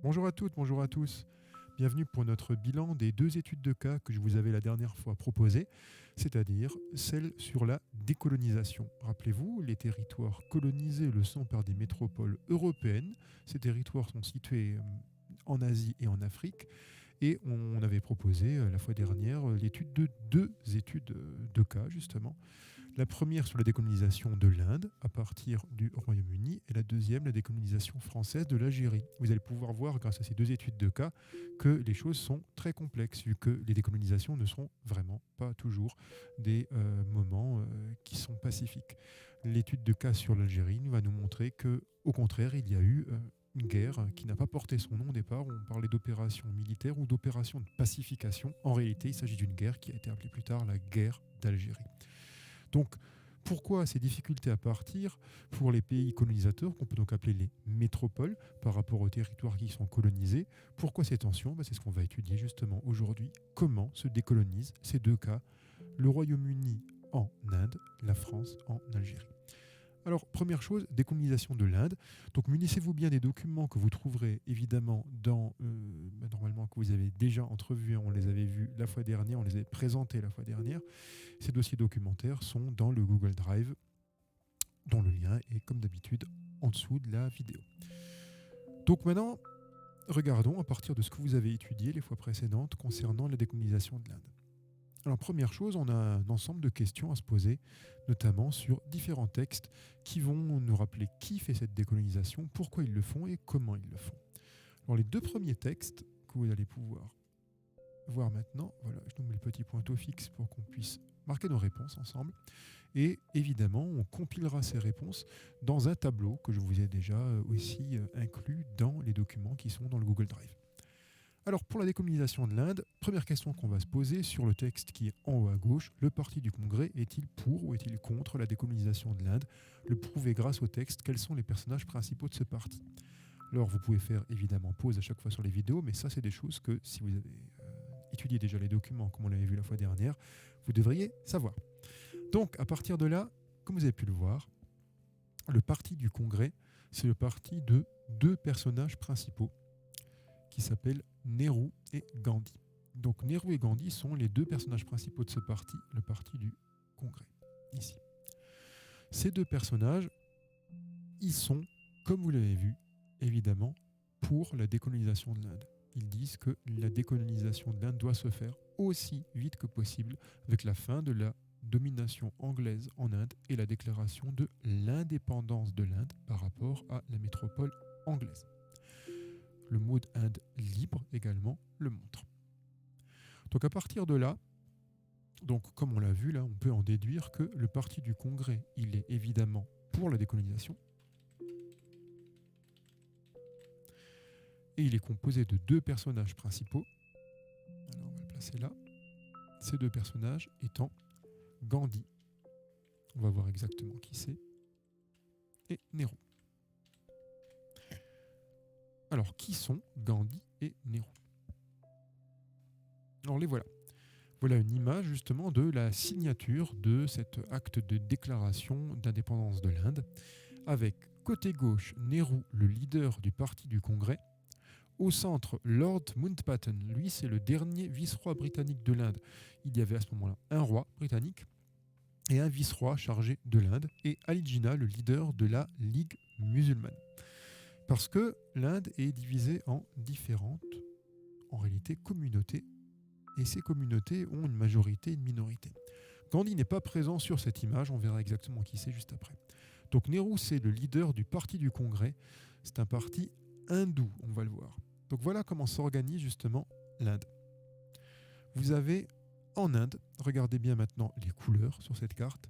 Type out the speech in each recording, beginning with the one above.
Bonjour à toutes, bonjour à tous. Bienvenue pour notre bilan des deux études de cas que je vous avais la dernière fois proposées, c'est-à-dire celle sur la décolonisation. Rappelez-vous, les territoires colonisés le sont par des métropoles européennes. Ces territoires sont situés en Asie et en Afrique. Et on avait proposé la fois dernière l'étude de deux études de cas, justement. La première sur la décolonisation de l'Inde à partir du Royaume-Uni et la deuxième, la décolonisation française de l'Algérie. Vous allez pouvoir voir grâce à ces deux études de cas que les choses sont très complexes vu que les décolonisations ne sont vraiment pas toujours des moments qui sont pacifiques. L'étude de cas sur l'Algérie va nous montrer que, au contraire, il y a eu une guerre qui n'a pas porté son nom au départ. On parlait d'opération militaire ou d'opération de pacification. En réalité, il s'agit d'une guerre qui a été appelée plus tard la guerre d'Algérie. Donc, pourquoi ces difficultés à partir pour les pays colonisateurs, qu'on peut donc appeler les métropoles, par rapport aux territoires qui sont colonisés? Pourquoi ces tensions? C'est ce qu'on va étudier justement aujourd'hui. Comment se décolonisent ces deux cas, le Royaume-Uni en Inde, la France en Algérie? Alors, première chose, décolonisation de l'Inde. Donc, munissez-vous bien des documents que vous trouverez évidemment normalement que vous avez déjà entrevus, on les avait vus la fois dernière, on les avait présentés la fois dernière. Ces dossiers documentaires sont dans le Google Drive, dont le lien est comme d'habitude en dessous de la vidéo. Donc maintenant, regardons à partir de ce que vous avez étudié les fois précédentes concernant la décolonisation de l'Inde. Alors première chose, on a un ensemble de questions à se poser, notamment sur différents textes qui vont nous rappeler qui fait cette décolonisation, pourquoi ils le font et comment ils le font. Alors les deux premiers textes que vous allez pouvoir voir maintenant, voilà, je nous mets le petit pointeau fixe pour qu'on puisse marquer nos réponses ensemble. Et évidemment, on compilera ces réponses dans un tableau que je vous ai déjà aussi inclus dans les documents qui sont dans le Google Drive. Alors, pour la décolonisation de l'Inde, première question qu'on va se poser sur le texte qui est en haut à gauche, le parti du Congrès est-il pour ou est-il contre la décolonisation de l'Inde? Le prouver grâce au texte, quels sont les personnages principaux de ce parti? Alors, vous pouvez faire évidemment pause à chaque fois sur les vidéos, mais ça, c'est des choses que si vous avez étudié déjà les documents, comme on l'avait vu la fois dernière, vous devriez savoir. Donc, à partir de là, comme vous avez pu le voir, le parti du Congrès, c'est le parti de deux personnages principaux qui s'appellent Nehru et Gandhi. Donc Nehru et Gandhi sont les deux personnages principaux de ce parti, le parti du Congrès, ici. Ces deux personnages, ils sont, comme vous l'avez vu, évidemment, pour la décolonisation de l'Inde. Ils disent que la décolonisation de l'Inde doit se faire aussi vite que possible avec la fin de la domination anglaise en Inde et la déclaration de l'indépendance de l'Inde par rapport à la métropole anglaise. Le mot d'Inde libre également le montre. Donc à partir de là, donc comme on l'a vu là, on peut en déduire que le parti du Congrès, il est évidemment pour la décolonisation. Et il est composé de deux personnages principaux. Alors on va le placer là. Ces deux personnages étant Gandhi, on va voir exactement qui c'est, et Nehru. Alors qui sont Gandhi et Nehru? Alors les voilà. Voilà une image justement de la signature de cet acte de déclaration d'indépendance de l'Inde, avec côté gauche Nehru, le leader du parti du Congrès. Au centre, Lord Mountbatten, lui c'est le dernier vice-roi britannique de l'Inde. Il y avait à ce moment-là un roi britannique et un vice-roi chargé de l'Inde, et Ali Jinnah, le leader de la Ligue musulmane. Parce que l'Inde est divisée en différentes, en réalité, communautés, et ces communautés ont une majorité et une minorité. Gandhi n'est pas présent sur cette image, on verra exactement qui c'est juste après. Donc Nehru, c'est le leader du parti du Congrès, c'est un parti hindou, on va le voir. Donc voilà comment s'organise justement l'Inde. Vous avez en Inde, regardez bien maintenant les couleurs sur cette carte,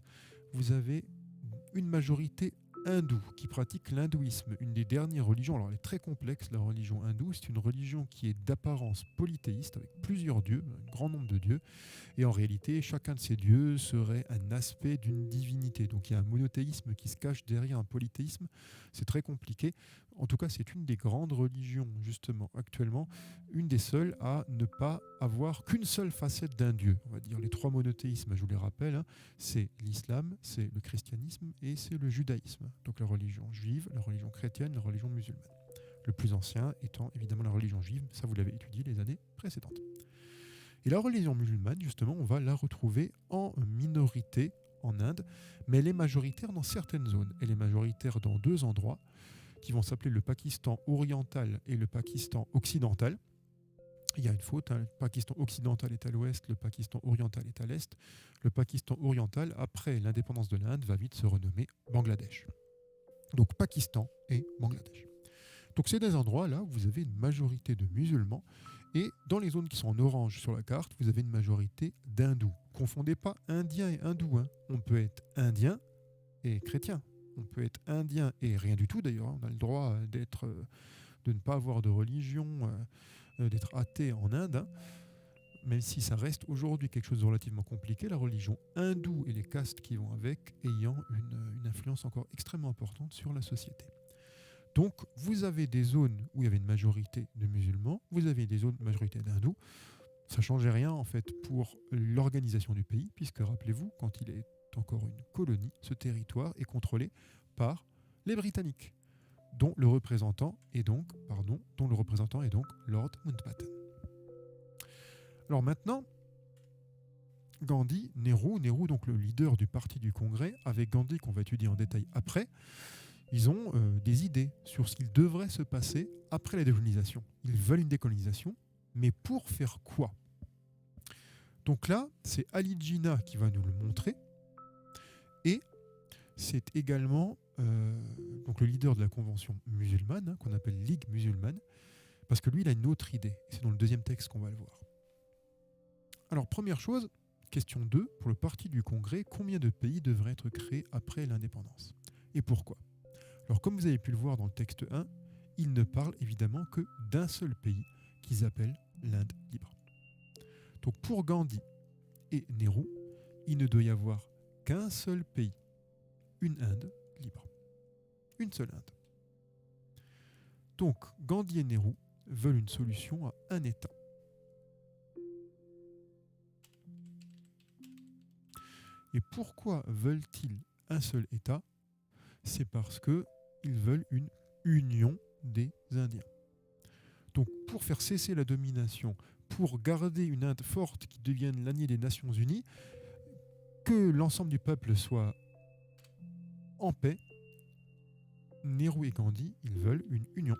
vous avez une majorité hindoue qui pratique l'hindouisme, une des dernières religions. Alors elle est très complexe, la religion hindoue, c'est une religion qui est d'apparence polythéiste avec plusieurs dieux, un grand nombre de dieux, et en réalité chacun de ces dieux serait un aspect d'une divinité. Donc il y a un monothéisme qui se cache derrière un polythéisme, c'est très compliqué. En tout cas, c'est une des grandes religions justement actuellement, une des seules à ne pas avoir qu'une seule facette d'un dieu. On va dire les trois monothéismes, je vous les rappelle, c'est l'islam, c'est le christianisme et c'est le judaïsme. Donc la religion juive, la religion chrétienne, la religion musulmane. le plus ancien étant évidemment la religion juive, ça vous l'avez étudié les années précédentes. Et la religion musulmane, justement, on va la retrouver en minorité en Inde, mais elle est majoritaire dans certaines zones. Elle est majoritaire dans 2 endroits qui vont s'appeler le Pakistan oriental et le Pakistan occidental. Il y a une faute, hein, le Pakistan occidental est à l'ouest, le Pakistan oriental est à l'est. Le Pakistan oriental, après l'indépendance de l'Inde, va vite se renommer Bangladesh. Donc Pakistan et Bangladesh. Donc c'est des endroits là où vous avez une majorité de musulmans et dans les zones qui sont en orange sur la carte, vous avez une majorité d'hindous. Confondez pas indien et hindou. Hein. On peut être indien et chrétien. On peut être indien et rien du tout d'ailleurs. On a le droit de ne pas avoir de religion, d'être athée en Inde. Hein. Même si ça reste aujourd'hui quelque chose de relativement compliqué, la religion hindoue et les castes qui vont avec ayant une influence encore extrêmement importante sur la société. Donc, vous avez des zones où il y avait une majorité de musulmans, vous avez des zones majorité d'hindous. Ça ne changeait rien, en fait, pour l'organisation du pays, puisque, rappelez-vous, quand il est encore une colonie, ce territoire est contrôlé par les Britanniques, dont le représentant est donc Lord Mountbatten. Alors maintenant, Gandhi, Nehru, donc le leader du parti du Congrès, avec Gandhi qu'on va étudier en détail après, ils ont des idées sur ce qu'il devrait se passer après la décolonisation. Ils veulent une décolonisation, mais pour faire quoi? Donc là, c'est Ali Jinnah qui va nous le montrer, et c'est également donc le leader de la convention musulmane, hein, qu'on appelle Ligue musulmane, parce que lui, il a une autre idée. C'est dans le deuxième texte qu'on va le voir. Alors, première chose, question 2, pour le parti du Congrès, combien de pays devraient être créés après l'indépendance? Et pourquoi? Alors, comme vous avez pu le voir dans le texte 1, il ne parle évidemment que d'un seul pays qu'ils appellent l'Inde libre. Donc, pour Gandhi et Nehru, il ne doit y avoir qu'un seul pays, une Inde libre. Une seule Inde. Donc, Gandhi et Nehru veulent une solution à un État. Et pourquoi veulent-ils un seul État? C'est parce qu'ils veulent une union des Indiens. Donc pour faire cesser la domination, pour garder une Inde forte qui devienne l'alliée des Nations Unies, que l'ensemble du peuple soit en paix, Nehru et Gandhi, ils veulent une union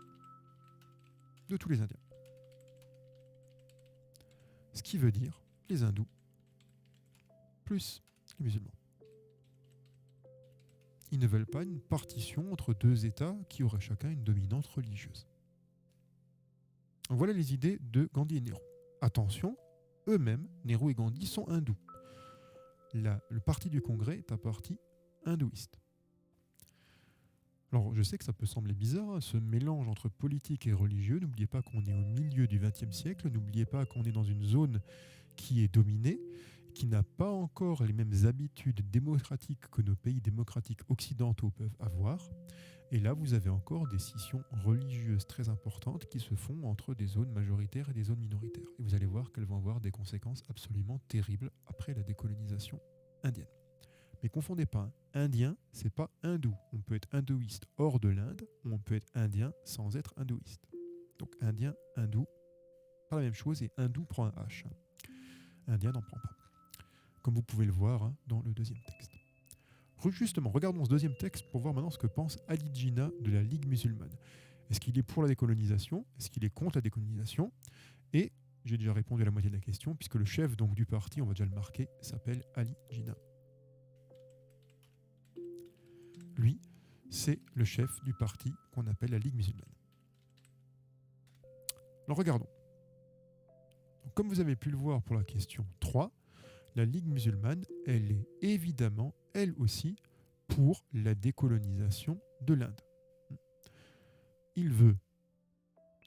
de tous les Indiens. Ce qui veut dire les hindous plus les musulmans. Ils ne veulent pas une partition entre 2 États qui auraient chacun une dominante religieuse. Voilà les idées de Gandhi et Nehru. Attention, eux-mêmes, Nehru et Gandhi, sont hindous. Le parti du Congrès est un parti hindouiste. Alors, je sais que ça peut sembler bizarre, hein, ce mélange entre politique et religieux. N'oubliez pas qu'on est au milieu du XXe siècle. N'oubliez pas qu'on est dans une zone qui est dominée, qui n'a pas encore les mêmes habitudes démocratiques que nos pays démocratiques occidentaux peuvent avoir. Et là, vous avez encore des scissions religieuses très importantes qui se font entre des zones majoritaires et des zones minoritaires. Et vous allez voir qu'elles vont avoir des conséquences absolument terribles après la décolonisation indienne. Mais confondez pas, hein. Indien, c'est pas hindou. On peut être hindouiste hors de l'Inde, ou on peut être indien sans être hindouiste. Donc indien, hindou, pas la même chose, et hindou prend un H. Indien n'en prend pas. Comme vous pouvez le voir, hein, dans le deuxième texte. Justement, regardons ce deuxième texte pour voir maintenant ce que pense Ali Jinnah de la Ligue musulmane. Est-ce qu'il est pour la décolonisation? Est-ce qu'il est contre la décolonisation? Et j'ai déjà répondu à la moitié de la question, puisque le chef donc, du parti, on va déjà le marquer, s'appelle Ali Jinnah. Lui, c'est le chef du parti qu'on appelle la Ligue musulmane. Alors regardons. Donc, comme vous avez pu le voir pour la question 3, la Ligue musulmane, elle est évidemment, elle aussi, pour la décolonisation de l'Inde. Il veut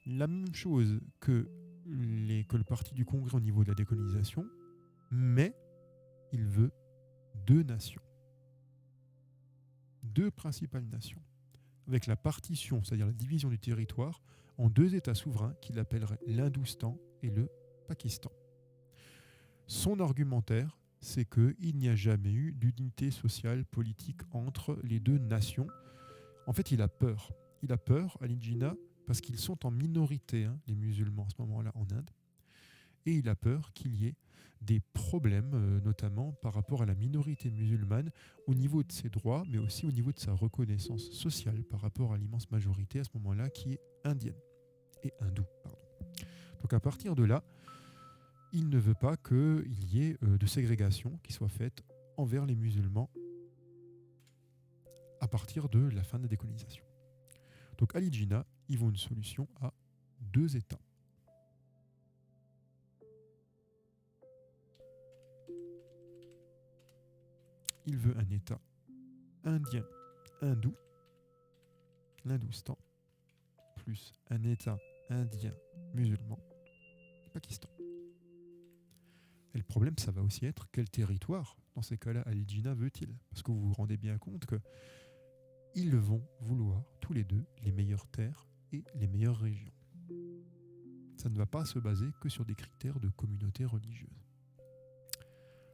la même chose que le parti du Congrès au niveau de la décolonisation, mais il veut 2 nations. 2 principales nations, avec la partition, c'est-à-dire la division du territoire, en 2 États souverains qu'il appellerait l'Hindoustan et le Pakistan. Son argumentaire, c'est qu'il n'y a jamais eu d'unité sociale, politique entre les 2 nations. En fait, il a peur. Il a peur, Ali Jinnah, parce qu'ils sont en minorité, les musulmans à ce moment-là en Inde, et il a peur qu'il y ait des problèmes, notamment par rapport à la minorité musulmane, au niveau de ses droits, mais aussi au niveau de sa reconnaissance sociale par rapport à l'immense majorité à ce moment-là qui est indienne et hindoue. Pardon. Donc à partir de là, il ne veut pas qu'il y ait de ségrégation qui soit faite envers les musulmans à partir de la fin de la décolonisation. Donc Ali Jinnah, il veut une solution à 2 États. Il veut un État indien, hindou, l'Hindoustan, plus un État indien, musulman, Pakistan. Et le problème, ça va aussi être quel territoire, dans ces cas-là, Ali Jinnah veut-il ? Parce que vous vous rendez bien compte qu'ils vont vouloir, tous les deux, les meilleures terres et les meilleures régions. Ça ne va pas se baser que sur des critères de communauté religieuse.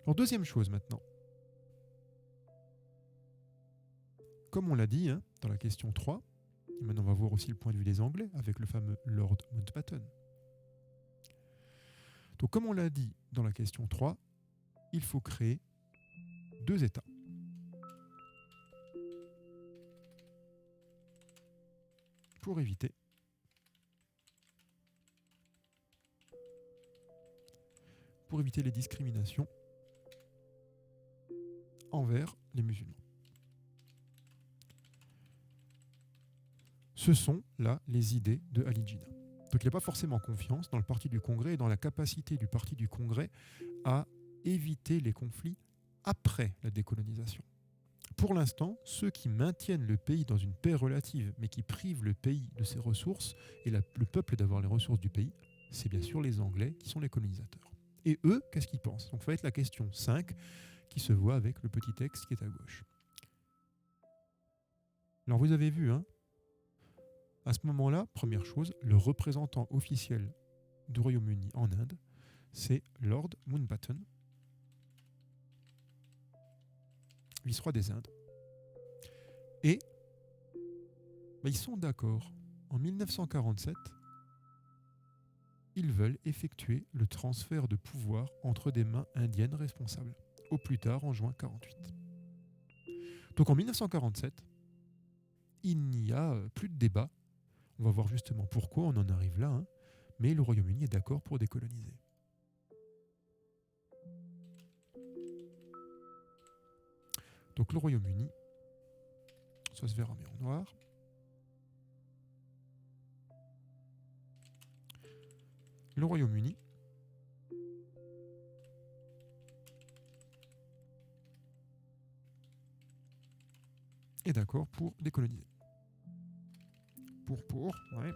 Alors, deuxième chose maintenant. Comme on l'a dit dans la question 3, et maintenant on va voir aussi le point de vue des Anglais avec le fameux Lord Mountbatten. Donc comme on l'a dit dans la question 3, il faut créer 2 États. Pour éviter les discriminations envers les musulmans. Ce sont là les idées de Ali Jinnah. Donc il n'a pas forcément confiance dans le parti du Congrès et dans la capacité du parti du Congrès à éviter les conflits après la décolonisation. Pour l'instant, ceux qui maintiennent le pays dans une paix relative, mais qui privent le pays de ses ressources et le peuple d'avoir les ressources du pays, c'est bien sûr les Anglais qui sont les colonisateurs. Et eux, qu'est-ce qu'ils pensent ? Donc ça va être la question 5 qui se voit avec le petit texte qui est à gauche. Alors vous avez vu, à ce moment-là, première chose, le représentant officiel du Royaume-Uni en Inde, c'est Lord Mountbatten, vice-roi des Indes. Et ils sont d'accord. En 1947, ils veulent effectuer le transfert de pouvoir entre des mains indiennes responsables, au plus tard en juin 1948. Donc en 1947, il n'y a plus de débat. On va voir justement pourquoi on en arrive là, mais le Royaume-Uni est d'accord pour décoloniser. Donc le Royaume-Uni, ça se verra mais en noir. Le Royaume-Uni est d'accord pour décoloniser. Ouais.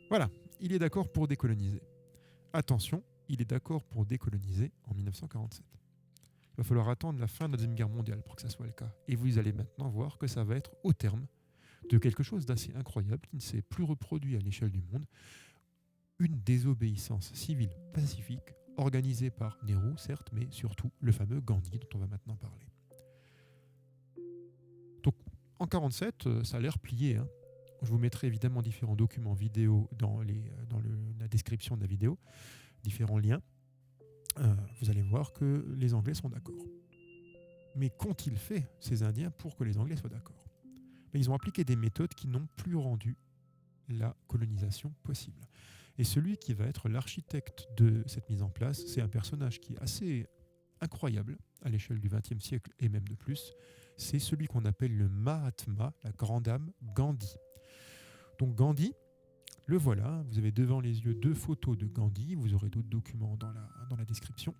Voilà, il est d'accord pour décoloniser. Attention, il est d'accord pour décoloniser en 1947. Il va falloir attendre la fin de la Deuxième Guerre mondiale pour que ça soit le cas. Et vous allez maintenant voir que ça va être au terme de quelque chose d'assez incroyable qui ne s'est plus reproduit à l'échelle du monde. Une désobéissance civile pacifique organisée par Nehru, certes, mais surtout le fameux Gandhi dont on va maintenant parler. Donc en 1947, ça a l'air plié. Je vous mettrai évidemment différents documents vidéo dans la description de la vidéo, différents liens. Vous allez voir que les Anglais sont d'accord. Mais qu'ont-ils fait, ces Indiens, pour que les Anglais soient d'accord ? Ils ont appliqué des méthodes qui n'ont plus rendu la colonisation possible. Et celui qui va être l'architecte de cette mise en place, c'est un personnage qui est assez incroyable à l'échelle du XXe siècle et même de plus. C'est celui qu'on appelle le Mahatma, la grande âme, Gandhi. Donc Gandhi, le voilà, vous avez devant les yeux 2 photos de Gandhi, vous aurez d'autres documents dans la description.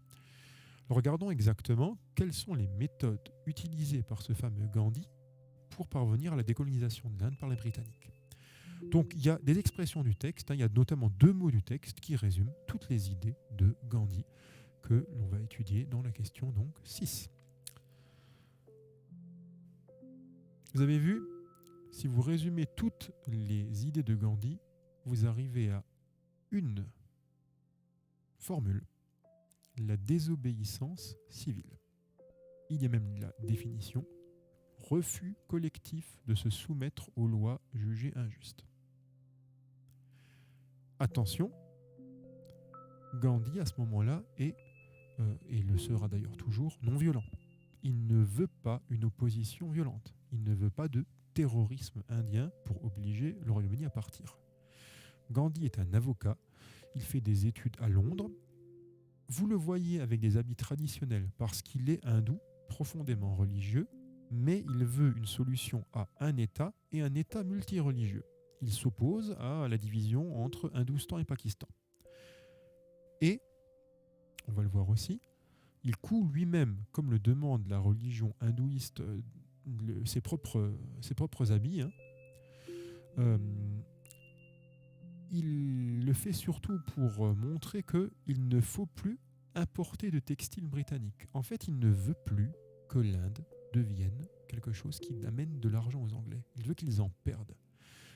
Regardons exactement quelles sont les méthodes utilisées par ce fameux Gandhi pour parvenir à la décolonisation de l'Inde par les Britanniques. Donc il y a des expressions du texte, il y a notamment 2 mots du texte qui résument toutes les idées de Gandhi que l'on va étudier dans la question donc 6. Vous avez vu, si vous résumez toutes les idées de Gandhi, vous arrivez à une formule, la désobéissance civile. Il y a même la définition, refus collectif de se soumettre aux lois jugées injustes. Attention, Gandhi à ce moment-là est, et le sera d'ailleurs toujours, non violent. Il ne veut pas une opposition violente. Il ne veut pas de terrorisme indien pour obliger le Royaume-Uni à partir. Gandhi est un avocat, il fait des études à Londres. Vous le voyez avec des habits traditionnels parce qu'il est hindou, profondément religieux, mais il veut une solution à un État et un État multireligieux. Il s'oppose à la division entre Hindustan et Pakistan. Et, on va le voir aussi, il coud lui-même, comme le demande la religion hindouiste, ses propres habits. Il le fait surtout pour montrer qu'il ne faut plus importer de textiles britanniques. En fait, il ne veut plus que l'Inde devienne quelque chose qui amène de l'argent aux Anglais. Il veut qu'ils en perdent.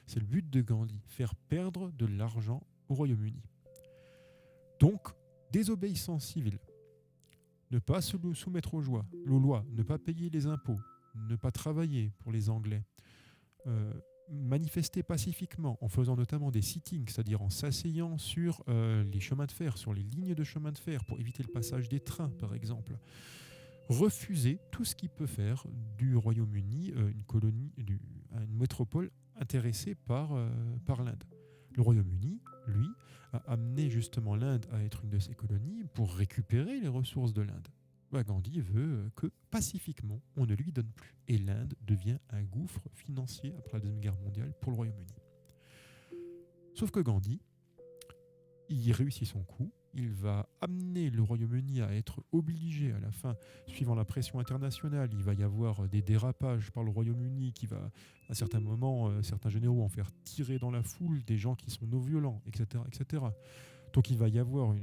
C'est le but de Gandhi, faire perdre de l'argent au Royaume-Uni. Donc, désobéissance civile, ne pas se soumettre aux lois, ne pas payer les impôts, ne pas travailler pour les Anglais, manifester pacifiquement en faisant notamment des sittings, c'est-à-dire en s'asseyant sur les chemins de fer, sur les lignes de chemin de fer pour éviter le passage des trains par exemple. Refuser tout ce qui peut faire du Royaume-Uni une colonie, une métropole intéressée par l'Inde. Le Royaume-Uni, lui, a amené justement l'Inde à être une de ses colonies pour récupérer les ressources de l'Inde. Gandhi veut que pacifiquement, on ne lui donne plus. Et l'Inde devient un gouffre financier après la Deuxième Guerre mondiale pour le Royaume-Uni. Sauf que Gandhi, il réussit son coup. Il va amener le Royaume-Uni à être obligé à la fin, suivant la pression internationale, il va y avoir des dérapages par le Royaume-Uni qui va, à certains moments, certains généraux en faire tirer dans la foule des gens qui sont non-violents, etc., etc. Donc il va y avoir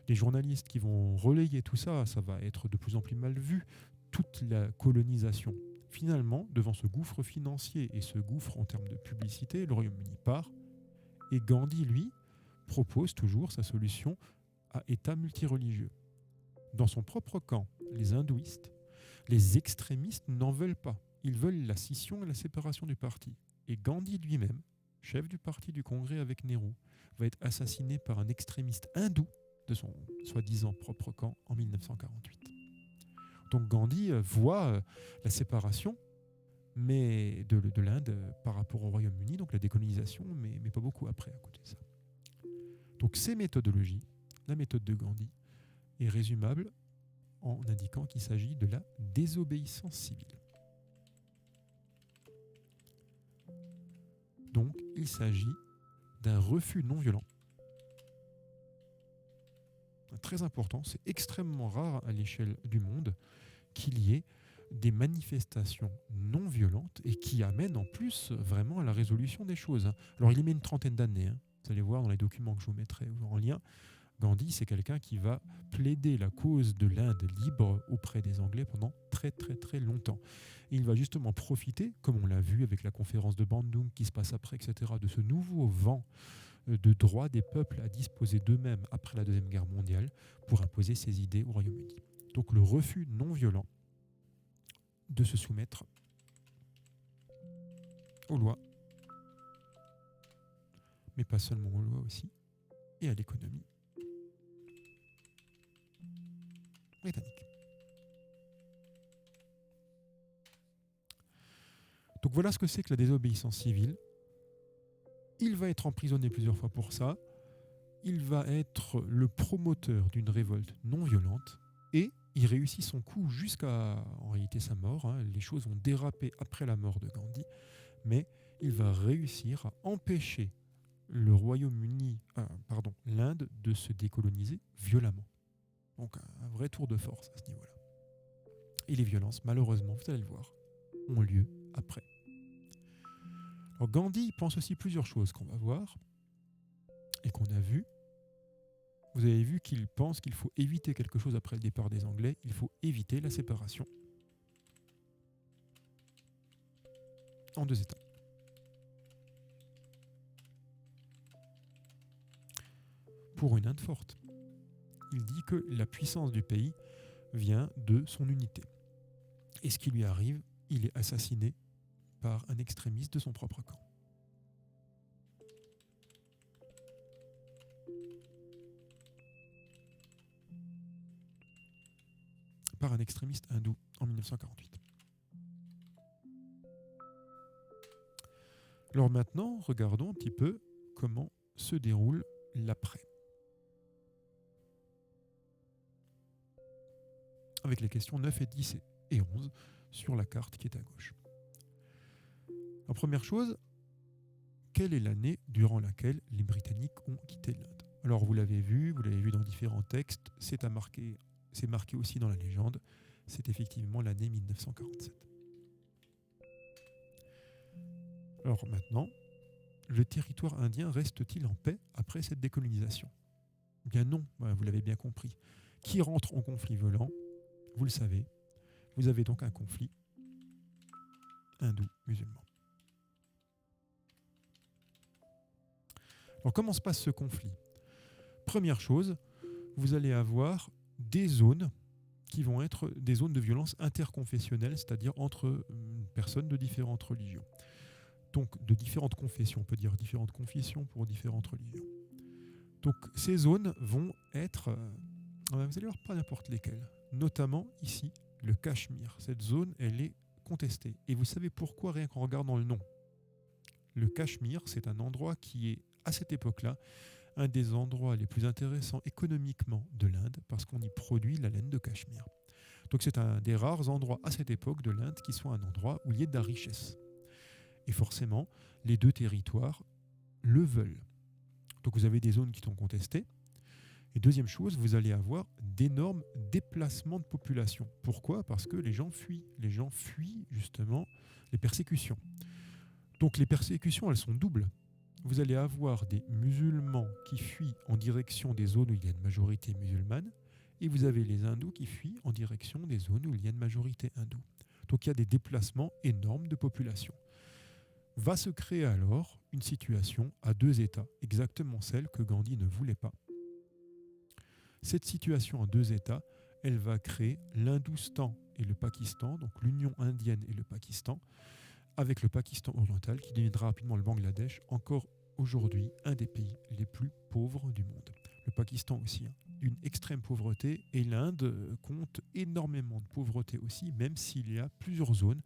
des journalistes qui vont relayer tout ça, ça va être de plus en plus mal vu, toute la colonisation. Finalement, devant ce gouffre financier et ce gouffre en termes de publicité, le Royaume-Uni part, et Gandhi, lui, propose toujours sa solution à État multireligieux. Dans son propre camp, les hindouistes, les extrémistes n'en veulent pas. Ils veulent la scission et la séparation du parti. Et Gandhi lui-même, chef du parti du Congrès avec Nehru, va être assassiné par un extrémiste hindou de son soi-disant propre camp en 1948. Donc Gandhi voit la séparation mais de l'Inde par rapport au Royaume-Uni, donc la décolonisation, mais pas beaucoup après à côté de ça. Donc ces méthodologies, la méthode de Gandhi, est résumable en indiquant qu'il s'agit de la désobéissance civile. Donc il s'agit d'un refus non violent. Très important, c'est extrêmement rare à l'échelle du monde qu'il y ait des manifestations non violentes et qui amènent en plus vraiment à la résolution des choses. Alors il y met une trentaine d'années, vous allez voir dans les documents que je vous mettrai en lien. Gandhi, c'est quelqu'un qui va plaider la cause de l'Inde libre auprès des Anglais pendant très très très longtemps. Et il va justement profiter, comme on l'a vu avec la conférence de Bandung qui se passe après, etc., de ce nouveau vent de droit des peuples à disposer d'eux-mêmes après la Deuxième Guerre mondiale pour imposer ses idées au Royaume-Uni. Donc le refus non violent de se soumettre aux lois, mais pas seulement aux lois aussi, et à l'économie britannique. Donc voilà ce que c'est que la désobéissance civile. Il va être emprisonné plusieurs fois pour ça. Il va être le promoteur d'une révolte non violente et il réussit son coup jusqu'à, en réalité, sa mort. Les choses vont déraper après la mort de Gandhi, mais il va réussir à empêcher le Royaume-Uni, l'Inde de se décoloniser violemment. Donc un vrai tour de force à ce niveau-là. Et les violences, malheureusement, vous allez le voir, ont lieu après. Alors Gandhi pense aussi plusieurs choses qu'on va voir et qu'on a vu. Vous avez vu qu'il pense qu'il faut éviter quelque chose après le départ des Anglais. Il faut éviter la séparation en deux États. Pour une Inde forte. Il dit que la puissance du pays vient de son unité. Et ce qui lui arrive il est assassiné par un extrémiste de son propre camp. Par un extrémiste hindou en 1948. Alors maintenant, regardons un petit peu comment se déroule l'après. Avec les questions 9 et 10 et 11 sur la carte qui est à gauche. La première chose, quelle est l'année durant laquelle les Britanniques ont quitté l'Inde? Alors vous l'avez vu dans différents textes, c'est marqué aussi dans la légende, c'est effectivement l'année 1947. Alors maintenant, le territoire indien reste-t-il en paix après cette décolonisation? Eh bien non, vous l'avez bien compris. Qui rentre en conflit violent? Vous le savez, vous avez donc un conflit hindou-musulman. Alors comment se passe ce conflit? Première chose, vous allez avoir des zones qui vont être des zones de violence interconfessionnelle, c'est-à-dire entre personnes de différentes religions. Donc de différentes confessions, on peut dire différentes confessions pour différentes religions. Donc ces zones vont être, vous allez voir pas n'importe lesquelles, notamment ici, le Cachemire. Cette zone, elle est contestée. Et vous savez pourquoi, rien qu'en regardant le nom. Le Cachemire, c'est un endroit qui est, à cette époque-là, un des endroits les plus intéressants économiquement de l'Inde, parce qu'on y produit la laine de Cachemire. Donc c'est un des rares endroits à cette époque de l'Inde qui soit un endroit où il y ait de la richesse. Et forcément, les deux territoires le veulent. Donc vous avez des zones qui sont contestées. Et deuxième chose, vous allez avoir d'énormes déplacements de population. Pourquoi? Parce que les gens fuient. Les gens fuient justement les persécutions. Donc les persécutions, elles sont doubles. Vous allez avoir des musulmans qui fuient en direction des zones où il y a une majorité musulmane, et vous avez les hindous qui fuient en direction des zones où il y a une majorité hindoue. Donc il y a des déplacements énormes de population. Va se créer alors une situation à deux États, exactement celle que Gandhi ne voulait pas. Cette situation à deux États, elle va créer l'Hindoustan et le Pakistan, donc l'Union indienne et le Pakistan, avec le Pakistan oriental qui deviendra rapidement le Bangladesh, encore aujourd'hui un des pays les plus pauvres du monde. Le Pakistan aussi, d'une extrême pauvreté, et l'Inde compte énormément de pauvreté aussi, même s'il y a plusieurs zones,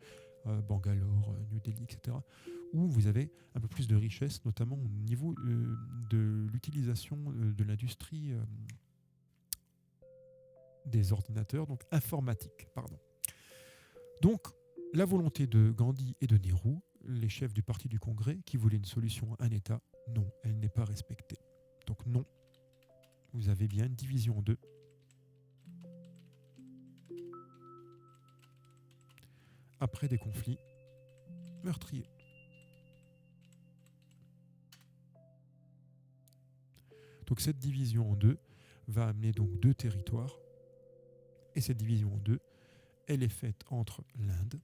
Bangalore, New Delhi, etc., où vous avez un peu plus de richesse, notamment au niveau de l'utilisation de l'industrie des ordinateurs, donc informatique, pardon. Donc, la volonté de Gandhi et de Nehru, les chefs du parti du Congrès, qui voulaient une solution à un État, non, elle n'est pas respectée. Donc non, vous avez bien une division en deux. Après des conflits meurtriers. Donc cette division en deux va amener donc deux territoires. Et cette division en deux, elle est faite entre l'Inde,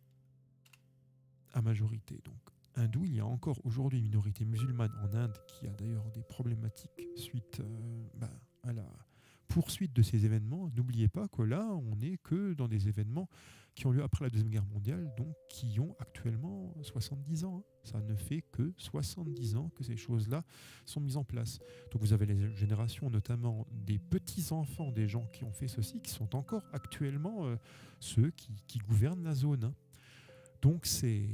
à majorité donc hindoue. Il y a encore aujourd'hui une minorité musulmane en Inde qui a d'ailleurs des problématiques suite à la poursuite de ces événements. N'oubliez pas que là, on n'est que dans des événements qui ont lieu après la Deuxième Guerre mondiale, donc qui ont actuellement 70 ans. Ça ne fait que 70 ans que ces choses-là sont mises en place. Donc vous avez les générations, notamment des petits-enfants des gens qui ont fait ceci, qui sont encore actuellement ceux qui gouvernent la zone. Donc c'est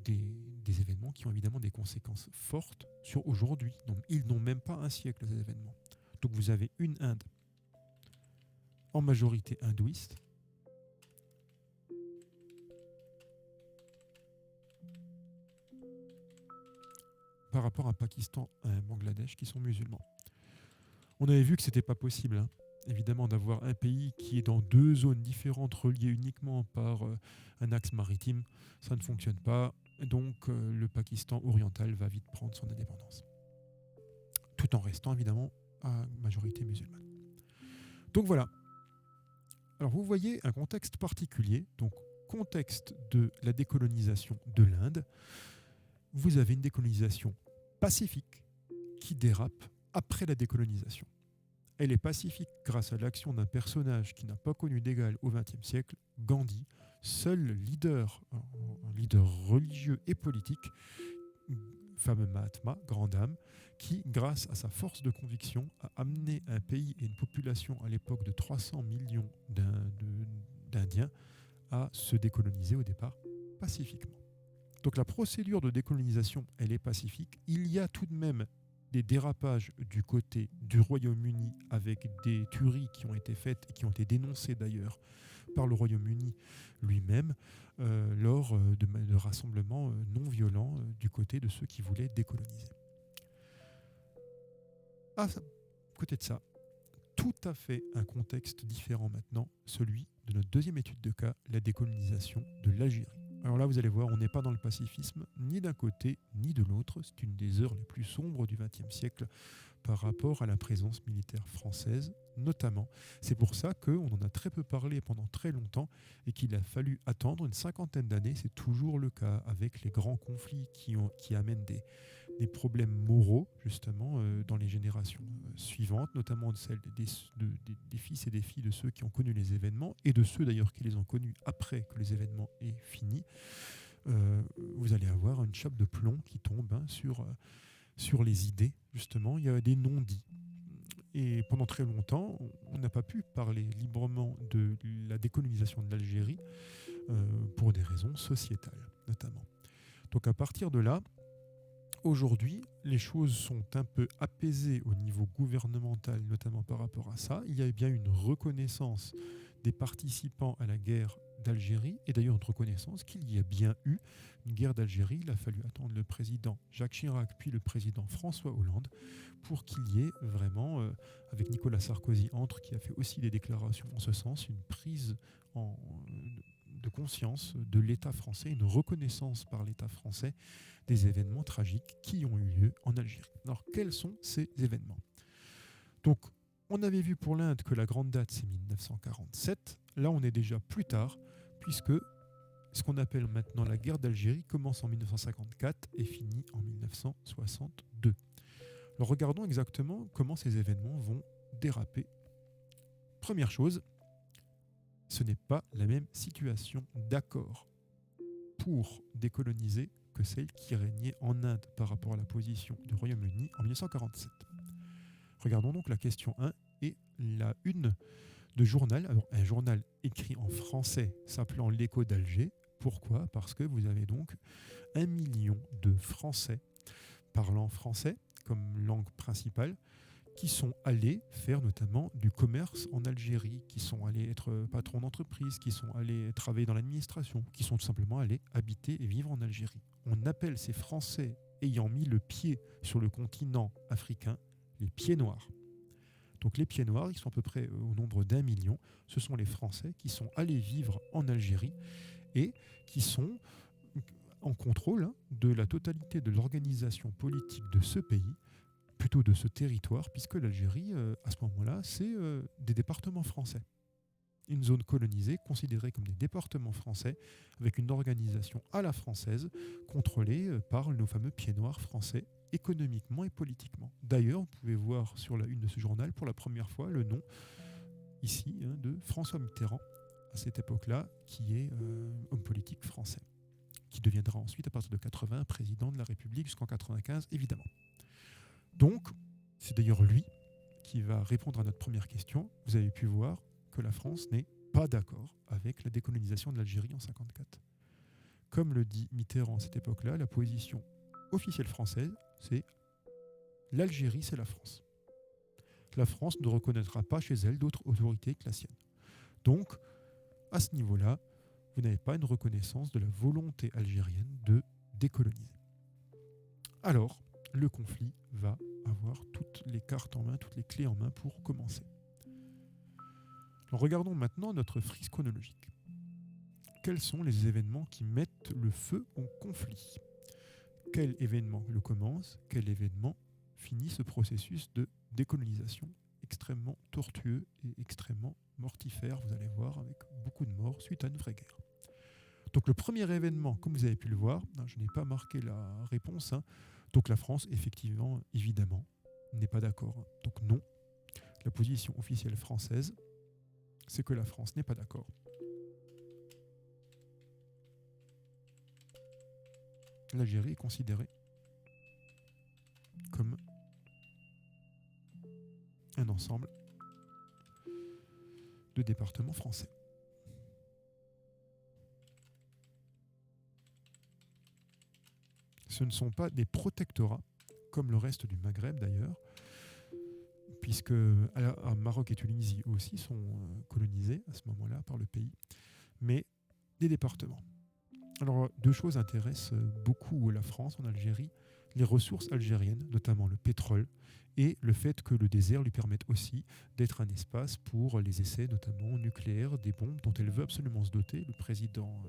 des événements qui ont évidemment des conséquences fortes sur aujourd'hui. Donc, ils n'ont même pas un siècle, ces événements. Donc vous avez une Inde en majorité hindouiste, par rapport à un Pakistan et un Bangladesh qui sont musulmans. On avait vu que ce n'était pas possible, évidemment, d'avoir un pays qui est dans deux zones différentes reliées uniquement par un axe maritime. Ça ne fonctionne pas. Donc le Pakistan oriental va vite prendre son indépendance. Tout en restant évidemment à majorité musulmane. Donc voilà. Alors vous voyez un contexte particulier, donc contexte de la décolonisation de l'Inde. Vous avez une décolonisation pacifique qui dérape après la décolonisation. Elle est pacifique grâce à l'action d'un personnage qui n'a pas connu d'égal au XXe siècle, Gandhi, seul leader, un leader religieux et politique, fameux Mahatma, grande âme, qui, grâce à sa force de conviction, a amené un pays et une population à l'époque de 300 millions d'Indiens à se décoloniser au départ pacifiquement. Donc la procédure de décolonisation, elle est pacifique. Il y a tout de même des dérapages du côté du Royaume-Uni avec des tueries qui ont été faites et qui ont été dénoncées d'ailleurs par le Royaume-Uni lui-même lors de rassemblements non violents du côté de ceux qui voulaient décoloniser. À côté de ça, tout à fait un contexte différent maintenant, celui de notre deuxième étude de cas, la décolonisation de l'Algérie. Alors là, vous allez voir, on n'est pas dans le pacifisme, ni d'un côté, ni de l'autre. C'est une des heures les plus sombres du XXe siècle par rapport à la présence militaire française, notamment. C'est pour ça qu'on en a très peu parlé pendant très longtemps et qu'il a fallu attendre une cinquantaine d'années. C'est toujours le cas avec les grands conflits qui amènent des problèmes moraux, justement, dans les générations suivantes, notamment celles des fils et des filles de ceux qui ont connu les événements, et de ceux d'ailleurs qui les ont connus après que les événements aient fini. Vous allez avoir une chape de plomb qui tombe sur les idées, justement. Il y a des non-dits. Et pendant très longtemps, on n'a pas pu parler librement de la décolonisation de l'Algérie pour des raisons sociétales, notamment. Donc à partir de là, aujourd'hui, les choses sont un peu apaisées au niveau gouvernemental, notamment par rapport à ça. Il y a bien une reconnaissance des participants à la guerre d'Algérie, et d'ailleurs une reconnaissance qu'il y a bien eu une guerre d'Algérie. Il a fallu attendre le président Jacques Chirac, puis le président François Hollande, pour qu'il y ait vraiment, avec Nicolas Sarkozy qui a fait aussi des déclarations en ce sens, une prise de conscience de l'État français, une reconnaissance par l'État français des événements tragiques qui ont eu lieu en Algérie. Alors, quels sont ces événements ? Donc, on avait vu pour l'Inde que la grande date, c'est 1947. Là, on est déjà plus tard, puisque ce qu'on appelle maintenant la guerre d'Algérie commence en 1954 et finit en 1962. Alors, regardons exactement comment ces événements vont déraper. Première chose, ce n'est pas la même situation d'accord pour décoloniser que celle qui régnait en Inde par rapport à la position du Royaume-Uni en 1947. Regardons donc la question 1 et la une de journal. Alors, un journal écrit en français s'appelant L'Écho d'Alger. Pourquoi ? Parce que vous avez donc 1 million de Français parlant français comme langue principale qui sont allés faire notamment du commerce en Algérie, qui sont allés être patrons d'entreprise, qui sont allés travailler dans l'administration, qui sont tout simplement allés habiter et vivre en Algérie. On appelle ces Français ayant mis le pied sur le continent africain les pieds noirs. Donc les pieds noirs, ils sont à peu près au nombre d'1 million. Ce sont les Français qui sont allés vivre en Algérie et qui sont en contrôle de la totalité de l'organisation politique de ce pays, plutôt de ce territoire, puisque l'Algérie, à ce moment-là, c'est des départements français. Une zone colonisée considérée comme des départements français, avec une organisation à la française, contrôlée par nos fameux pieds noirs français, économiquement et politiquement. D'ailleurs, vous pouvez voir sur la une de ce journal, pour la première fois, le nom, ici, de François Mitterrand, à cette époque-là, qui est homme politique français, qui deviendra ensuite, à partir de 80, président de la République jusqu'en 95, évidemment. Donc, c'est d'ailleurs lui qui va répondre à notre première question. Vous avez pu voir que la France n'est pas d'accord avec la décolonisation de l'Algérie en 1954. Comme le dit Mitterrand à cette époque-là, la position officielle française, c'est l'Algérie, c'est la France. La France ne reconnaîtra pas chez elle d'autres autorités que la sienne. Donc, à ce niveau-là, vous n'avez pas une reconnaissance de la volonté algérienne de décoloniser. Alors, le conflit va avoir toutes les cartes en main, toutes les clés en main pour commencer. Alors, regardons maintenant notre frise chronologique. Quels sont les événements qui mettent le feu au conflit ? Quel événement le commence ? Quel événement finit ce processus de décolonisation extrêmement tortueux et extrêmement mortifère, vous allez voir, avec beaucoup de morts suite à une vraie guerre. Donc le premier événement, comme vous avez pu le voir, je n'ai pas marqué la réponse, donc la France, effectivement, évidemment, n'est pas d'accord. Donc non, La position officielle française, c'est que la France n'est pas d'accord. L'Algérie est considérée comme un ensemble de départements français. Ce ne sont pas des protectorats, comme le reste du Maghreb d'ailleurs, puisque Maroc et Tunisie aussi sont colonisés à ce moment-là par le pays, mais des départements. Alors, deux choses intéressent beaucoup la France en Algérie, les ressources algériennes, notamment le pétrole, et le fait que le désert lui permette aussi d'être un espace pour les essais, notamment nucléaires, des bombes dont elle veut absolument se doter. Le président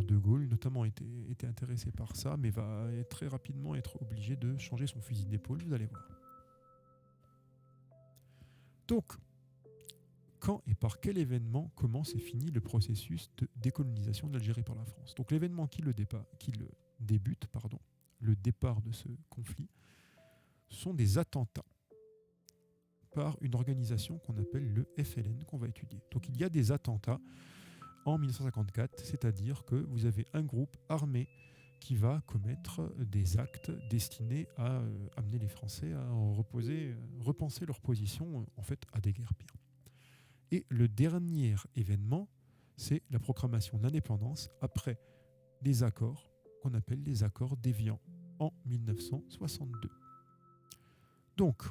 De Gaulle, notamment, était intéressé par ça, mais va très rapidement être obligé de changer son fusil d'épaule, vous allez voir. Donc, quand et par quel événement commence et finit le processus de décolonisation de l'Algérie par la France? Donc l'événement qui le débute, le départ de ce conflit, sont des attentats par une organisation qu'on appelle le FLN, qu'on va étudier. Donc il y a des attentats en 1954, c'est-à-dire que vous avez un groupe armé qui va commettre des actes destinés à amener les Français à repenser leur position en fait à des guerres pires. Et le dernier événement, c'est la proclamation de l'indépendance après des accords qu'on appelle les accords d'Évian en 1962. Donc,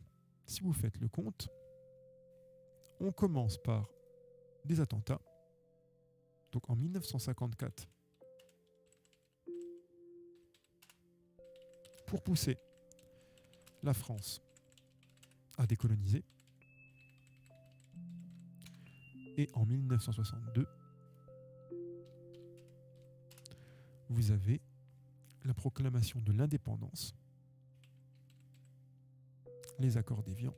si vous faites le compte, on commence par des attentats. Donc en 1954, pour pousser la France à décoloniser. Et en 1962, vous avez la proclamation de l'indépendance, les accords d'Évian,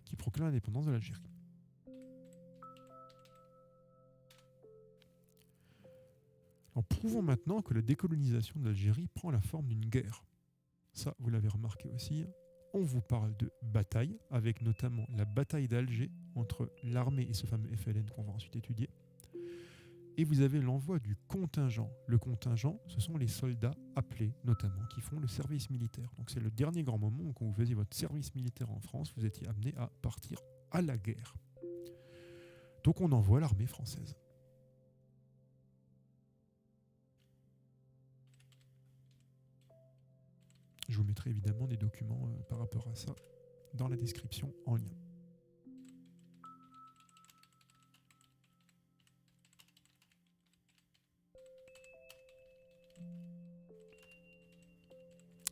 qui proclament l'indépendance de l'Algérie. Alors, prouvons maintenant que la décolonisation de l'Algérie prend la forme d'une guerre. Ça, vous l'avez remarqué aussi. On vous parle de bataille, avec notamment la bataille d'Alger entre l'armée et ce fameux FLN qu'on va ensuite étudier. Et vous avez l'envoi du contingent. Le contingent, ce sont les soldats appelés, notamment, qui font le service militaire. Donc c'est le dernier grand moment où quand vous faisiez votre service militaire en France, vous étiez amené à partir à la guerre. Donc on envoie l'armée française. Je vous mettrai évidemment des documents par rapport à ça dans la description en lien.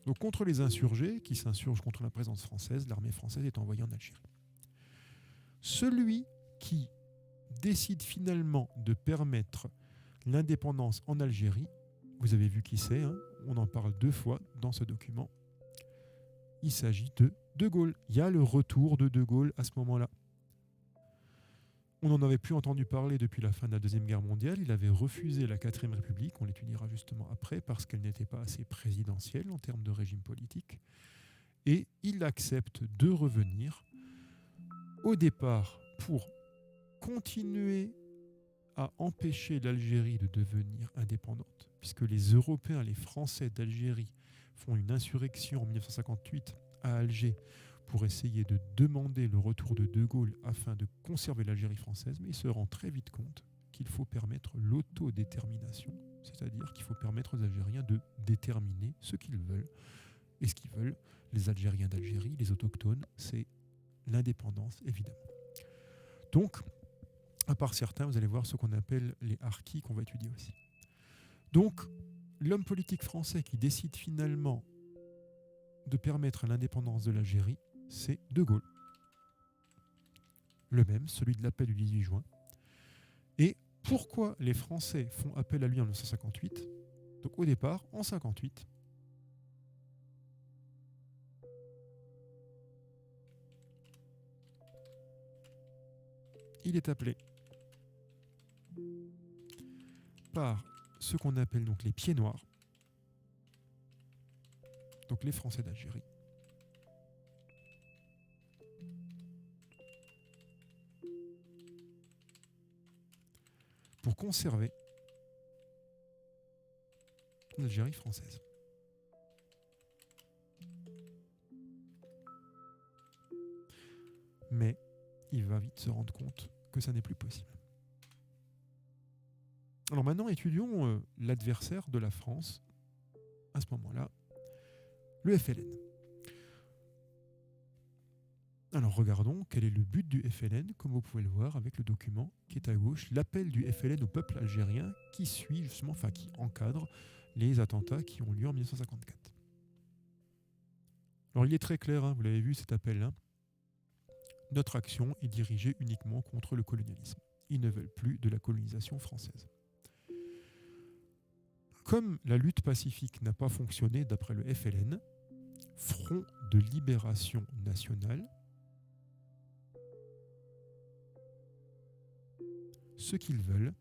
Donc contre les insurgés qui s'insurgent contre la présence française, l'armée française est envoyée en Algérie. Celui qui décide finalement de permettre l'indépendance en Algérie, vous avez vu qui c'est, hein, on en parle 2 fois dans ce document, il s'agit de De Gaulle. Il y a le retour de De Gaulle à ce moment-là. On n'en avait plus entendu parler depuis la fin de la Deuxième Guerre mondiale. Il avait refusé la 4ème République, on l'étudiera justement après, parce qu'elle n'était pas assez présidentielle en termes de régime politique. Et il accepte de revenir au départ pour continuer à empêcher l'Algérie de devenir indépendante, puisque les Européens, les Français d'Algérie, font une insurrection en 1958 à Alger pour essayer de demander le retour de De Gaulle afin de conserver l'Algérie française, mais il se rend très vite compte qu'il faut permettre l'autodétermination, c'est-à-dire qu'il faut permettre aux Algériens de déterminer ce qu'ils veulent. Et ce qu'ils veulent, les Algériens d'Algérie, les autochtones, c'est l'indépendance, évidemment. Donc, à part certains, vous allez voir ce qu'on appelle les harkis, qu'on va étudier aussi. Donc, l'homme politique français qui décide finalement de permettre l'indépendance de l'Algérie, c'est De Gaulle. Le même, celui de l'appel du 18 juin. Et pourquoi les Français font appel à lui en 1958 ? Donc au départ, en 1958, il est appelé par ce qu'on appelle donc les pieds noirs, donc les Français d'Algérie, pour conserver l'Algérie française. Mais il va vite se rendre compte que ça n'est plus possible. Alors maintenant, étudions l'adversaire de la France à ce moment-là, le FLN. Alors regardons quel est le but du FLN, comme vous pouvez le voir avec le document qui est à gauche, l'appel du FLN au peuple algérien qui suit justement, enfin qui encadre les attentats qui ont lieu en 1954. Alors il est très clair, hein, vous l'avez vu cet appel, hein. Notre action est dirigée uniquement contre le colonialisme. Ils ne veulent plus de la colonisation française. Comme la lutte pacifique n'a pas fonctionné d'après le FLN, Front de libération nationale, ce qu'ils veulent,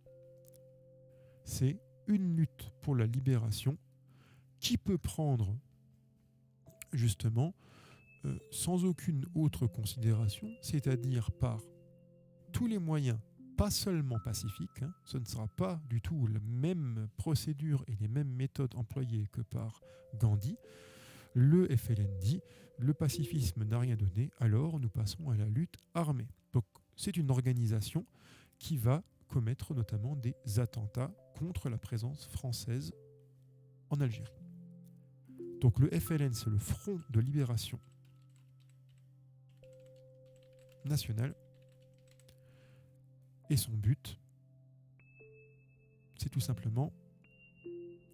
c'est une lutte pour la libération qui peut prendre justement sans aucune autre considération, c'est-à-dire par tous les moyens, pas seulement pacifiques, hein, ce ne sera pas du tout la même procédure et les mêmes méthodes employées que par Gandhi. Le FLN dit, le pacifisme n'a rien donné, alors nous passons à la lutte armée. Donc c'est une organisation qui va commettre notamment des attentats contre la présence française en Algérie. Donc le FLN, c'est le Front de libération national, et son but, c'est tout simplement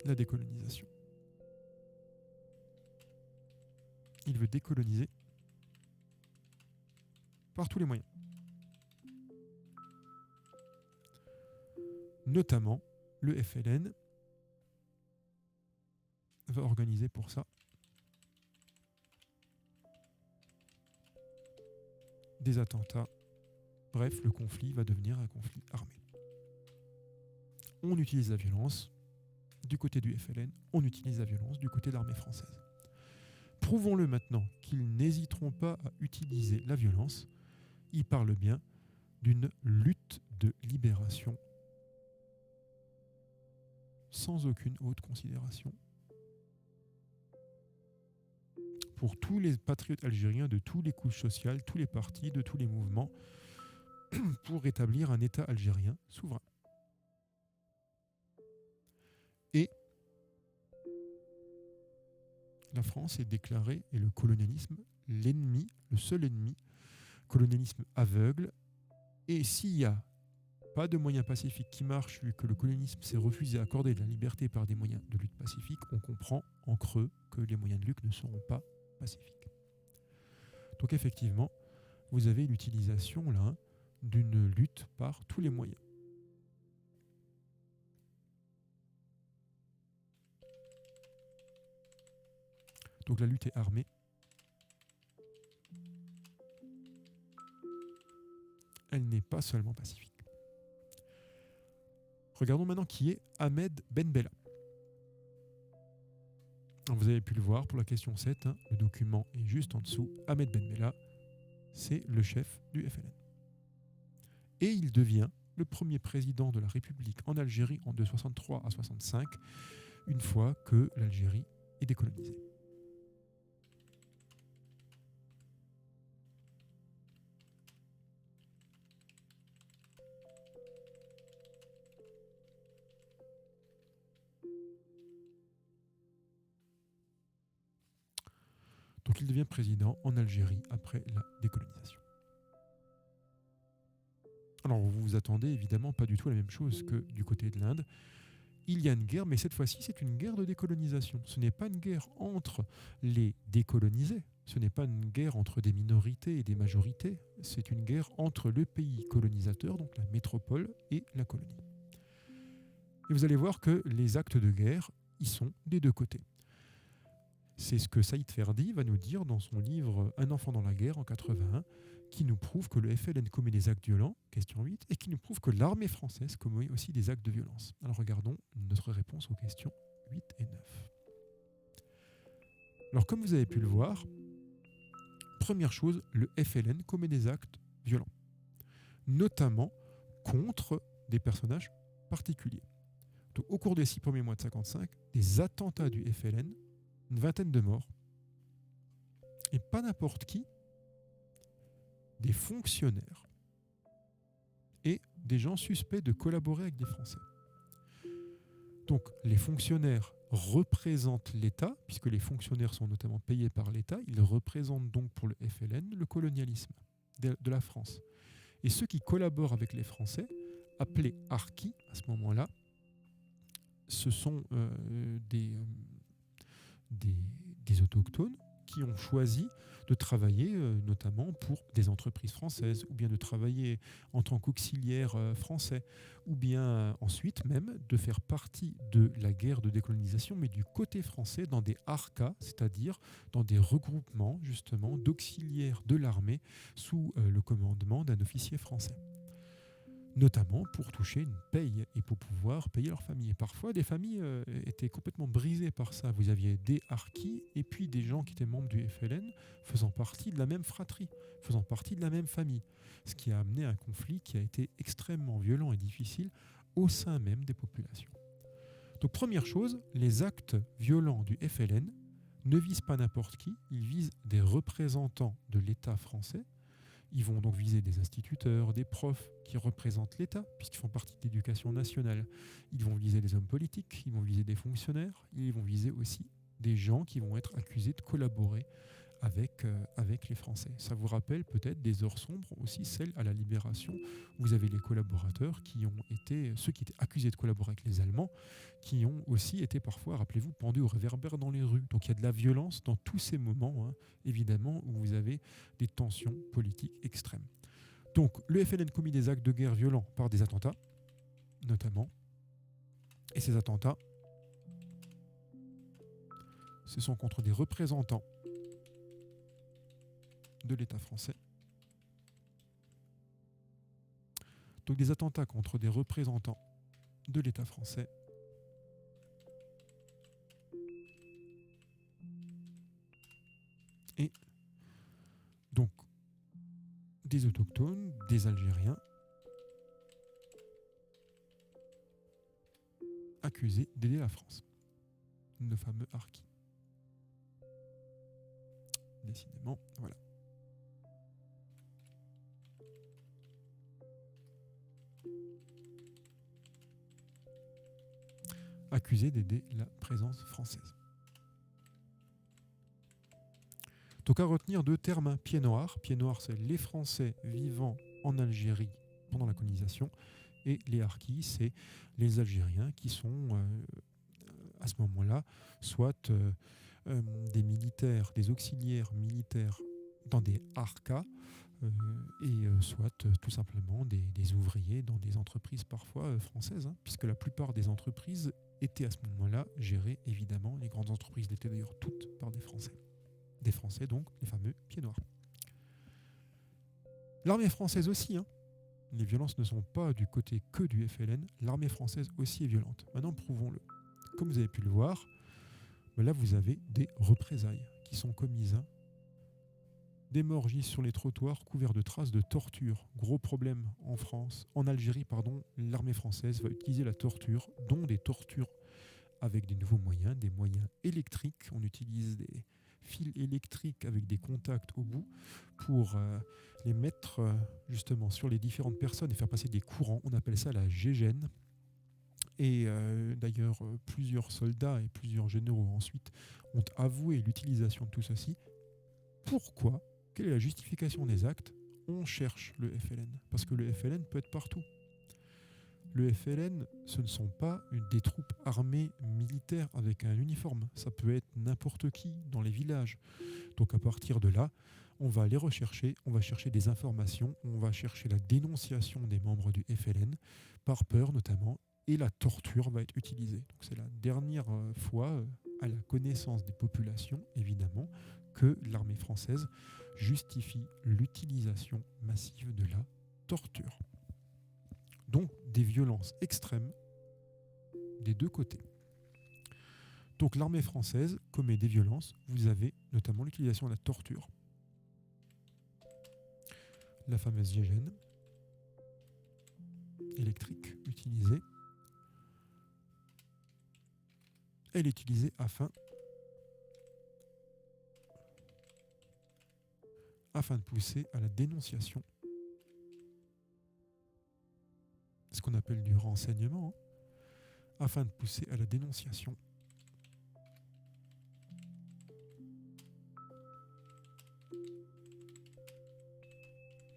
la décolonisation. Il veut décoloniser par tous les moyens. Notamment, le FLN va organiser pour ça des attentats. Bref, le conflit va devenir un conflit armé. On utilise la violence du côté du FLN, on utilise la violence du côté de l'armée française. Prouvons-le maintenant qu'ils n'hésiteront pas à utiliser la violence. Ils parlent bien d'une lutte de libération sans aucune autre considération pour tous les patriotes algériens de toutes les couches sociales, tous les partis, de tous les mouvements, pour rétablir un État algérien souverain. Et la France est déclarée, et le colonialisme, l'ennemi, le seul ennemi, colonialisme aveugle. Et s'il n'y a pas de moyens pacifiques qui marchent, vu que le colonialisme s'est refusé à accorder de la liberté par des moyens de lutte pacifique, on comprend en creux que les moyens de lutte ne seront pas pacifiques. Donc effectivement, vous avez l'utilisation là d'une lutte par tous les moyens. Donc la lutte est armée. Elle n'est pas seulement pacifique. Regardons maintenant qui est Ahmed Ben Bella. Vous avez pu le voir pour la question 7, hein, le document est juste en dessous. Ahmed Ben Bella, c'est le chef du FLN. Et il devient le premier président de la République en Algérie de 63 à 65, une fois que l'Algérie est décolonisée. Donc il devient président en Algérie après la décolonisation. Alors vous vous attendez évidemment pas du tout à la même chose que du côté de l'Inde. Il y a une guerre, mais cette fois-ci c'est une guerre de décolonisation. Ce n'est pas une guerre entre les décolonisés, ce n'est pas une guerre entre des minorités et des majorités, c'est une guerre entre le pays colonisateur, donc la métropole, et la colonie. Et vous allez voir que les actes de guerre, ils sont des deux côtés. C'est ce que Saïd Ferdi va nous dire dans son livre Un enfant dans la guerre en 81, qui nous prouve que le FLN commet des actes violents, question 8, et qui nous prouve que l'armée française commet aussi des actes de violence. Alors regardons notre réponse aux questions 8 et 9. Alors comme vous avez pu le voir, première chose, le FLN commet des actes violents, notamment contre des personnages particuliers. Donc, au cours des 6 premiers mois de 1955, des attentats du FLN, une vingtaine de morts, et pas n'importe qui, des fonctionnaires et des gens suspects de collaborer avec des Français. Donc les fonctionnaires représentent l'État, puisque les fonctionnaires sont notamment payés par l'État, ils représentent donc pour le FLN le colonialisme de la France. Et ceux qui collaborent avec les Français, appelés harkis à ce moment-là, ce sont des autochtones qui ont choisi de travailler notamment pour des entreprises françaises, ou bien de travailler en tant qu'auxiliaires français, ou bien ensuite même de faire partie de la guerre de décolonisation, mais du côté français dans des harkas, c'est-à-dire dans des regroupements justement d'auxiliaires de l'armée sous le commandement d'un officier français, notamment pour toucher une paye et pour pouvoir payer leur famille. Et parfois, des familles étaient complètement brisées par ça. Vous aviez des harkis et puis des gens qui étaient membres du FLN faisant partie de la même fratrie, faisant partie de la même famille. Ce qui a amené à un conflit qui a été extrêmement violent et difficile au sein même des populations. Donc première chose, les actes violents du FLN ne visent pas n'importe qui, ils visent des représentants de l'État français. Ils vont donc viser des instituteurs, des profs qui représentent l'État, puisqu'ils font partie de l'éducation nationale. Ils vont viser des hommes politiques, ils vont viser des fonctionnaires, ils vont viser aussi des gens qui vont être accusés de collaborer avec les Français. Ça vous rappelle peut-être des heures sombres aussi, celles à la Libération, où vous avez les collaborateurs qui ont été, ceux qui étaient accusés de collaborer avec les Allemands, qui ont aussi été parfois, rappelez-vous, pendus au réverbère dans les rues. Donc il y a de la violence dans tous ces moments, hein, évidemment, où vous avez des tensions politiques extrêmes. Donc le FLN commet des actes de guerre violents par des attentats, notamment, et ces attentats, ce sont contre des représentants de l'État français. Donc des attentats contre des représentants de l'État français. Et donc des autochtones, des Algériens, accusés d'aider la France. Le fameux harkis. Décidément, voilà. Accusés d'aider la présence française. Donc à retenir deux termes, hein. Pieds noirs. Pieds noirs, c'est les Français vivant en Algérie pendant la colonisation, et les harkis, c'est les Algériens qui sont à ce moment-là soit des militaires, des auxiliaires militaires dans des harkas, soit tout simplement des ouvriers dans des entreprises parfois françaises, hein, puisque la plupart des entreprises étaient à ce moment-là gérées, évidemment, les grandes entreprises l'étaient d'ailleurs toutes par des Français. Des Français, donc, les fameux pieds noirs. L'armée française aussi, hein. Les violences ne sont pas du côté que du FLN, l'armée française aussi est violente. Maintenant, prouvons-le. Comme vous avez pu le voir, là vous avez des représailles qui sont commises, hein. Des morts gisent sur les trottoirs couverts de traces de torture. Gros problème en France. En Algérie, pardon, l'armée française va utiliser la torture, dont des tortures avec des nouveaux moyens, des moyens électriques. On utilise des fils électriques avec des contacts au bout pour les mettre justement sur les différentes personnes et faire passer des courants. On appelle ça la gégène. Et d'ailleurs, plusieurs soldats et plusieurs généraux ensuite ont avoué l'utilisation de tout ceci. Pourquoi ? Quelle est la justification des actes ? On cherche le FLN, parce que le FLN peut être partout. Le FLN, ce ne sont pas des troupes armées militaires avec un uniforme. Ça peut être n'importe qui dans les villages. Donc à partir de là, on va aller rechercher, on va chercher des informations, on va chercher la dénonciation des membres du FLN, par peur notamment, et la torture va être utilisée. Donc c'est la dernière fois à la connaissance des populations, évidemment, que l'armée française justifie l'utilisation massive de la torture. Donc des violences extrêmes des deux côtés. Donc l'armée française commet des violences. Vous avez notamment l'utilisation de la torture. La fameuse gégène électrique utilisée. Elle est utilisée afin de pousser à la dénonciation. Ce qu'on appelle du renseignement, afin de pousser à la dénonciation.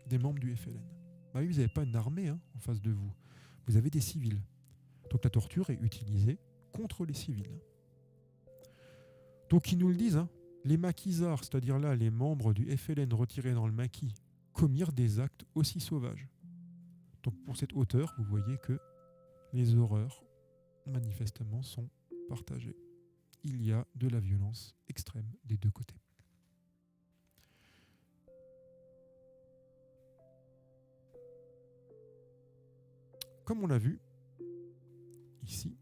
Des membres du FLN. Bah oui, vous n'avez pas une armée en face de vous. Vous avez des civils. Donc la torture est utilisée contre les civils. Donc ils nous le disent, les maquisards, c'est-à-dire là les membres du FLN retirés dans le maquis, commirent des actes aussi sauvages. Donc pour cette hauteur, vous voyez que les horreurs, manifestement, sont partagées. Il y a de la violence extrême des deux côtés. Comme on l'a vu ici,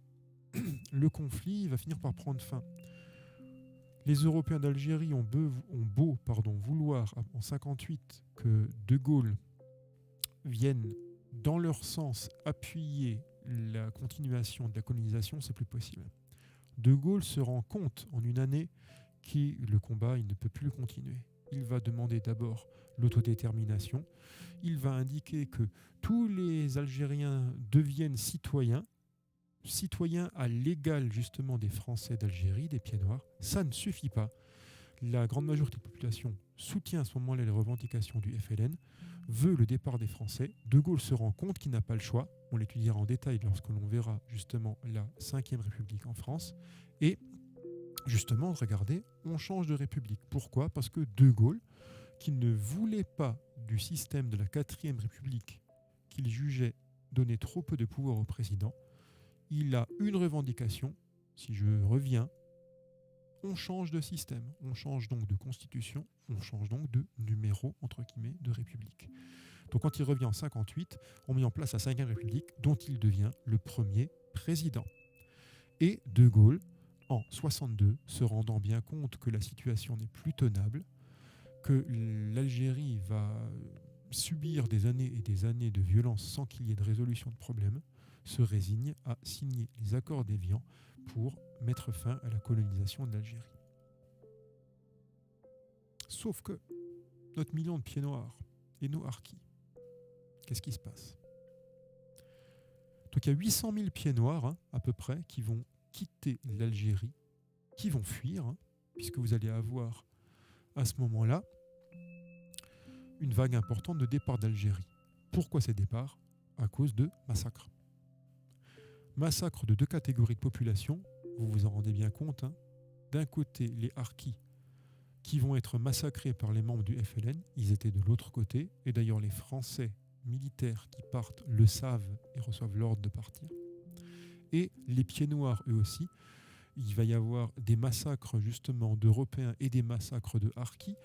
le conflit va finir par prendre fin. Les Européens d'Algérie ont beau vouloir en 1958 que De Gaulle vienne dans leur sens appuyer la continuation de la colonisation, c'est plus possible. De Gaulle se rend compte en une année que le combat, il ne peut plus le continuer. Il va demander d'abord l'autodétermination. Il va indiquer que tous les Algériens deviennent citoyens à l'égal justement des Français d'Algérie, des pieds noirs. Ça ne suffit pas. La grande majorité de la population soutient à ce moment-là les revendications du FLN, veut le départ des Français. De Gaulle se rend compte qu'il n'a pas le choix. On l'étudiera en détail lorsque l'on verra justement la 5e République en France. Et justement, regardez, on change de République. Pourquoi ? Parce que De Gaulle, qui ne voulait pas du système de la 4e République, qu'il jugeait donner trop peu de pouvoir au président, il a une revendication. Si je reviens, on change de système, on change donc de constitution, on change donc de numéro, entre guillemets, de république. Donc quand il revient en 1958, on met en place la 5e République, dont il devient le premier président. Et De Gaulle, en 1962, se rendant bien compte que la situation n'est plus tenable, que l'Algérie va subir des années et des années de violence sans qu'il y ait de résolution de problème, se résigne à signer les accords d'Évian pour mettre fin à la colonisation de l'Algérie. Sauf que notre million de pieds noirs et nos harkis, qu'est-ce qui se passe ? Donc il y a 800 000 pieds noirs à peu près qui vont quitter l'Algérie, qui vont fuir, puisque vous allez avoir à ce moment-là une vague importante de départ d'Algérie. Pourquoi ces départs ? À cause de massacres. Massacres de deux catégories de population, vous vous en rendez bien compte. D'un côté, les harkis qui vont être massacrés par les membres du FLN, ils étaient de l'autre côté, et d'ailleurs les Français militaires qui partent le savent et reçoivent l'ordre de partir. Et les pieds noirs, eux aussi, il va y avoir des massacres justement d'Européens et des massacres de harkis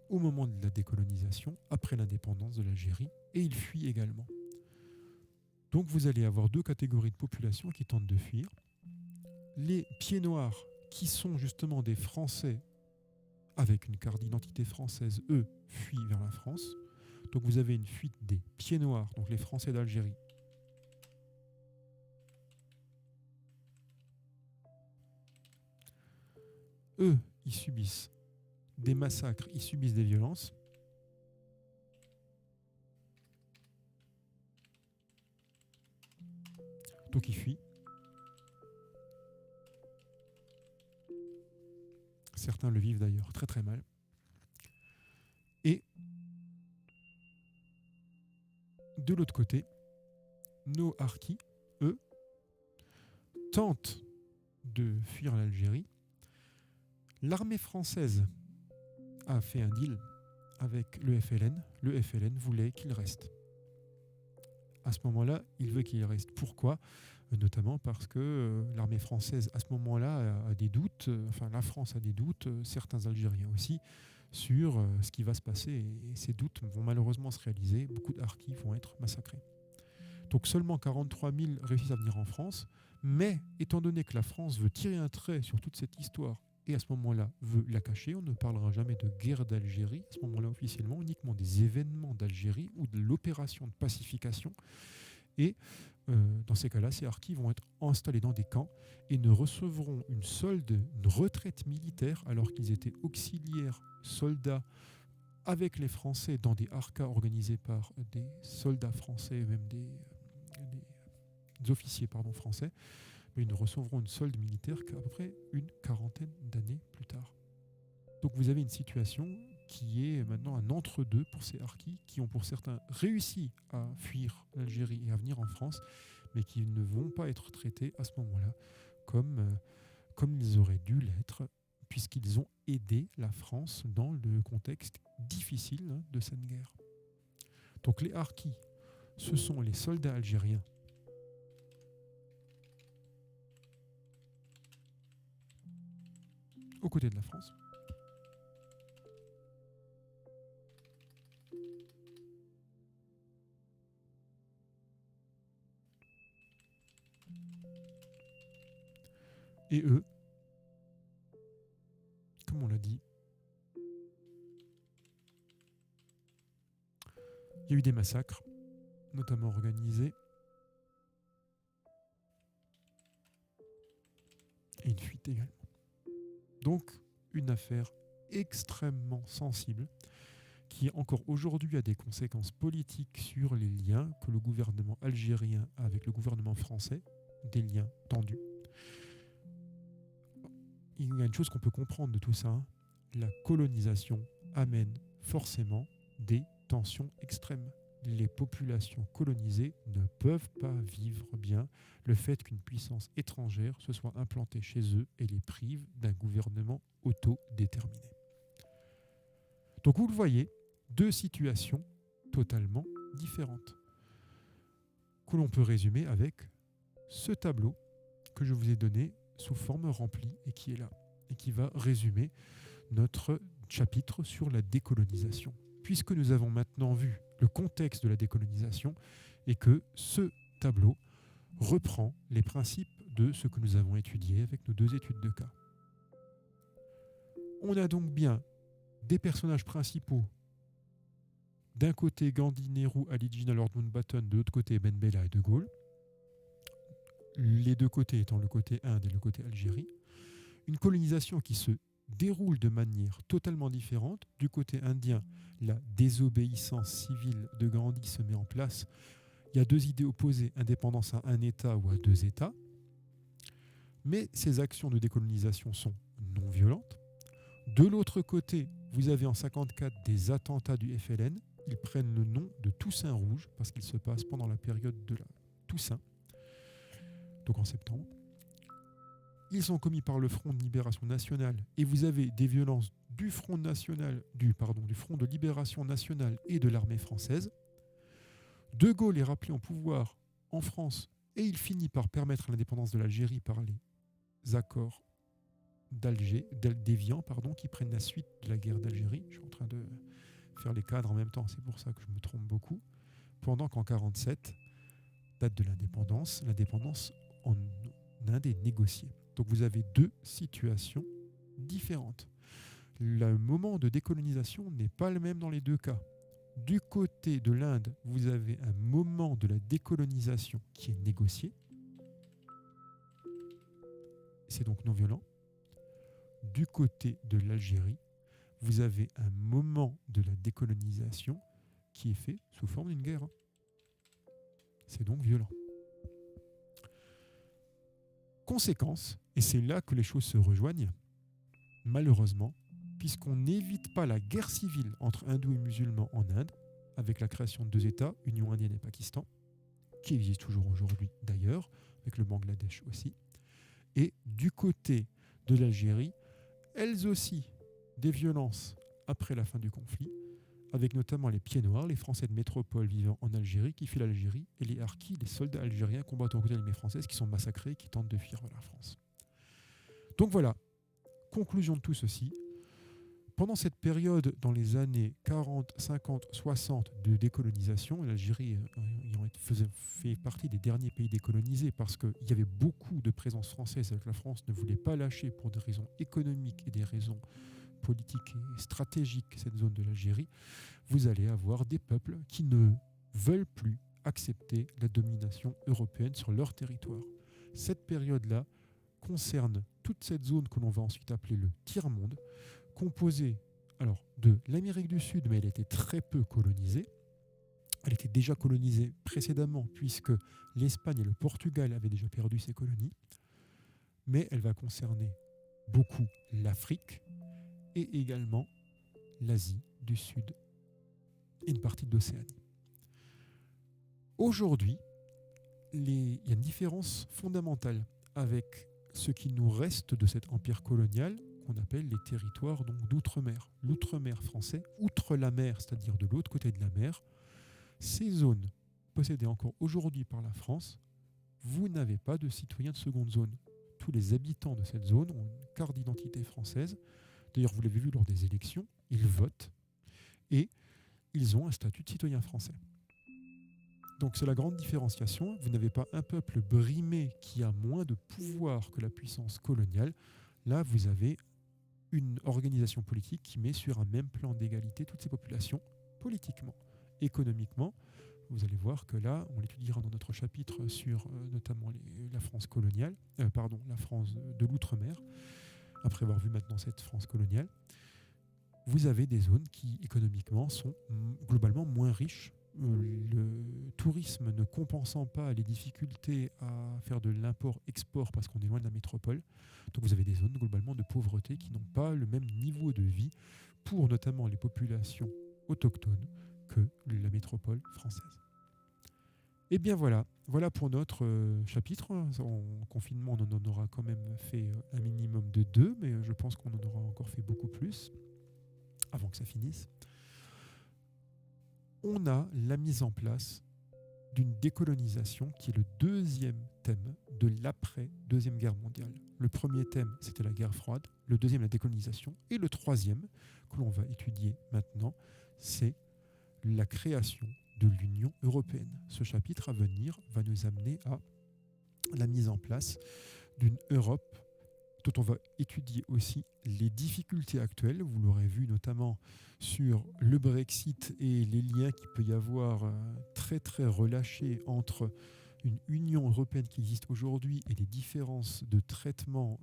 au moment de la décolonisation, après l'indépendance de l'Algérie, et ils fuient également. Donc vous allez avoir deux catégories de population qui tentent de fuir. Les pieds noirs, qui sont justement des Français avec une carte d'identité française, eux, fuient vers la France. Donc vous avez une fuite des pieds noirs, donc les Français d'Algérie. Eux, ils subissent des massacres, ils subissent des violences. Donc ils fuient. Certains le vivent d'ailleurs très très mal. Et de l'autre côté, nos harkis, eux, tentent de fuir l'Algérie. L'armée française a fait un deal avec le FLN. Le FLN voulait qu'ils restent. à ce moment-là, il veut qu'il reste. Pourquoi ? Notamment parce que l'armée française, à ce moment-là, a des doutes, enfin la France a des doutes, certains Algériens aussi, sur ce qui va se passer. Et ces doutes vont malheureusement se réaliser. Beaucoup de harkis vont être massacrés. Donc seulement 43 000 réussissent à venir en France. Mais étant donné que la France veut tirer un trait sur toute cette histoire et à ce moment-là veut la cacher, on ne parlera jamais de guerre d'Algérie, à ce moment-là officiellement, uniquement des événements d'Algérie ou de l'opération de pacification. Et dans ces cas-là, ces harkis vont être installés dans des camps et ne recevront une solde, une retraite militaire, alors qu'ils étaient auxiliaires, soldats avec les Français dans des harkas organisés par des soldats français, même des officiers français, mais ils ne recevront une solde militaire qu'à peu près une quarantaine d'années plus tard. Donc vous avez une situation qui est maintenant un entre-deux pour ces harkis qui ont pour certains réussi à fuir l'Algérie et à venir en France, mais qui ne vont pas être traités à ce moment-là comme ils auraient dû l'être, puisqu'ils ont aidé la France dans le contexte difficile de cette guerre. Donc les harkis, ce sont les soldats algériens aux côtés de la France. Et eux, comme on l'a dit, il y a eu des massacres, notamment organisés, et une fuite également. Donc, une affaire extrêmement sensible qui encore aujourd'hui a des conséquences politiques sur les liens que le gouvernement algérien a avec le gouvernement français, des liens tendus. Il y a une chose qu'on peut comprendre de tout ça, la colonisation amène forcément des tensions extrêmes. Les populations colonisées ne peuvent pas vivre bien le fait qu'une puissance étrangère se soit implantée chez eux et les prive d'un gouvernement autodéterminé. Donc vous le voyez, deux situations totalement différentes que l'on peut résumer avec ce tableau que je vous ai donné sous forme remplie et qui est là et qui va résumer notre chapitre sur la décolonisation. Puisque nous avons maintenant vu le contexte de la décolonisation et que ce tableau reprend les principes de ce que nous avons étudié avec nos deux études de cas. On a donc bien des personnages principaux. D'un côté, Gandhi, Nehru, Ali Jinnah, Lord Mountbatten, de l'autre côté, Ben Bella et De Gaulle. Les deux côtés étant le côté Inde et le côté Algérie. Une colonisation qui se déroule de manière totalement différente. Du côté indien, la désobéissance civile de Gandhi se met en place. Il y a deux idées opposées, indépendance à un État ou à deux États. Mais ces actions de décolonisation sont non violentes. De l'autre côté, vous avez en 1954 des attentats du FLN. Ils prennent le nom de Toussaint Rouge parce qu'il se passe pendant la période de la Toussaint, donc en septembre. Ils sont commis par le Front de Libération Nationale et vous avez des violences du Front National, du Front de Libération Nationale et de l'armée française. De Gaulle est rappelé au pouvoir en France et il finit par permettre l'indépendance de l'Algérie par les accords d'Évian, qui prennent la suite de la guerre d'Algérie. Je suis en train de faire les cadres en même temps, c'est pour ça que je me trompe beaucoup. Pendant qu'en 1947, date de l'indépendance en Inde est négociée. Donc vous avez deux situations différentes. Le moment de décolonisation n'est pas le même dans les deux cas. Du côté de l'Inde, vous avez un moment de la décolonisation qui est négocié. C'est donc non violent. Du côté de l'Algérie, vous avez un moment de la décolonisation qui est fait sous forme d'une guerre. C'est donc violent. Conséquence, et c'est là que les choses se rejoignent, malheureusement, puisqu'on n'évite pas la guerre civile entre hindous et musulmans en Inde, avec la création de deux États, Union indienne et Pakistan, qui existent toujours aujourd'hui d'ailleurs, avec le Bangladesh aussi, et du côté de l'Algérie, elles aussi, des violences après la fin du conflit, avec notamment les pieds noirs, les Français de métropole vivant en Algérie, qui fuient l'Algérie, et les harkis, les soldats algériens combattant aux côtés de l'armée française, qui sont massacrés et qui tentent de fuir vers la France. Donc voilà, conclusion de tout ceci. Pendant cette période, dans les années 40, 50, 60 de décolonisation, l'Algérie fait partie des derniers pays décolonisés parce qu'il y avait beaucoup de présence française et que la France ne voulait pas lâcher pour des raisons économiques et des raisons politiques et stratégiques cette zone de l'Algérie. Vous allez avoir des peuples qui ne veulent plus accepter la domination européenne sur leur territoire. Cette période-là concerne toute cette zone que l'on va ensuite appeler le tiers-monde, composée de l'Amérique du Sud, mais elle était très peu colonisée. Elle était déjà colonisée précédemment, puisque l'Espagne et le Portugal avaient déjà perdu ses colonies. Mais elle va concerner beaucoup l'Afrique et également l'Asie du Sud et une partie de l'Océanie. Aujourd'hui, il y a une différence fondamentale avec ce qui nous reste de cet empire colonial qu'on appelle les territoires d'outre-mer. L'outre-mer français, outre la mer, c'est-à-dire de l'autre côté de la mer, ces zones possédées encore aujourd'hui par la France, vous n'avez pas de citoyens de seconde zone. Tous les habitants de cette zone ont une carte d'identité française. D'ailleurs, vous l'avez vu lors des élections, ils votent et ils ont un statut de citoyen français. Donc c'est la grande différenciation. Vous n'avez pas un peuple brimé qui a moins de pouvoir que la puissance coloniale. Là, vous avez une organisation politique qui met sur un même plan d'égalité toutes ces populations, politiquement, économiquement. Vous allez voir que là, on l'étudiera dans notre chapitre sur notamment la France coloniale, la France de l'outre-mer, après avoir vu maintenant cette France coloniale. Vous avez des zones qui, économiquement, sont globalement moins riches. Le tourisme ne compensant pas les difficultés à faire de l'import-export parce qu'on est loin de la métropole. Donc vous avez des zones globalement de pauvreté qui n'ont pas le même niveau de vie pour notamment les populations autochtones que la métropole française. Et bien voilà pour notre chapitre. En confinement, on en aura quand même fait un minimum de 2, mais je pense qu'on en aura encore fait beaucoup plus avant que ça finisse. On a la mise en place d'une décolonisation qui est le deuxième thème de l'après-deuxième guerre mondiale. Le premier thème, c'était la guerre froide, le deuxième, la décolonisation, et le troisième, que l'on va étudier maintenant, c'est la création de l'Union européenne. Ce chapitre à venir va nous amener à la mise en place d'une Europe dont on va étudier aussi les difficultés actuelles. Vous l'aurez vu notamment sur le Brexit et les liens qu'il peut y avoir très très relâchés entre une Union européenne qui existe aujourd'hui et les différences de traitement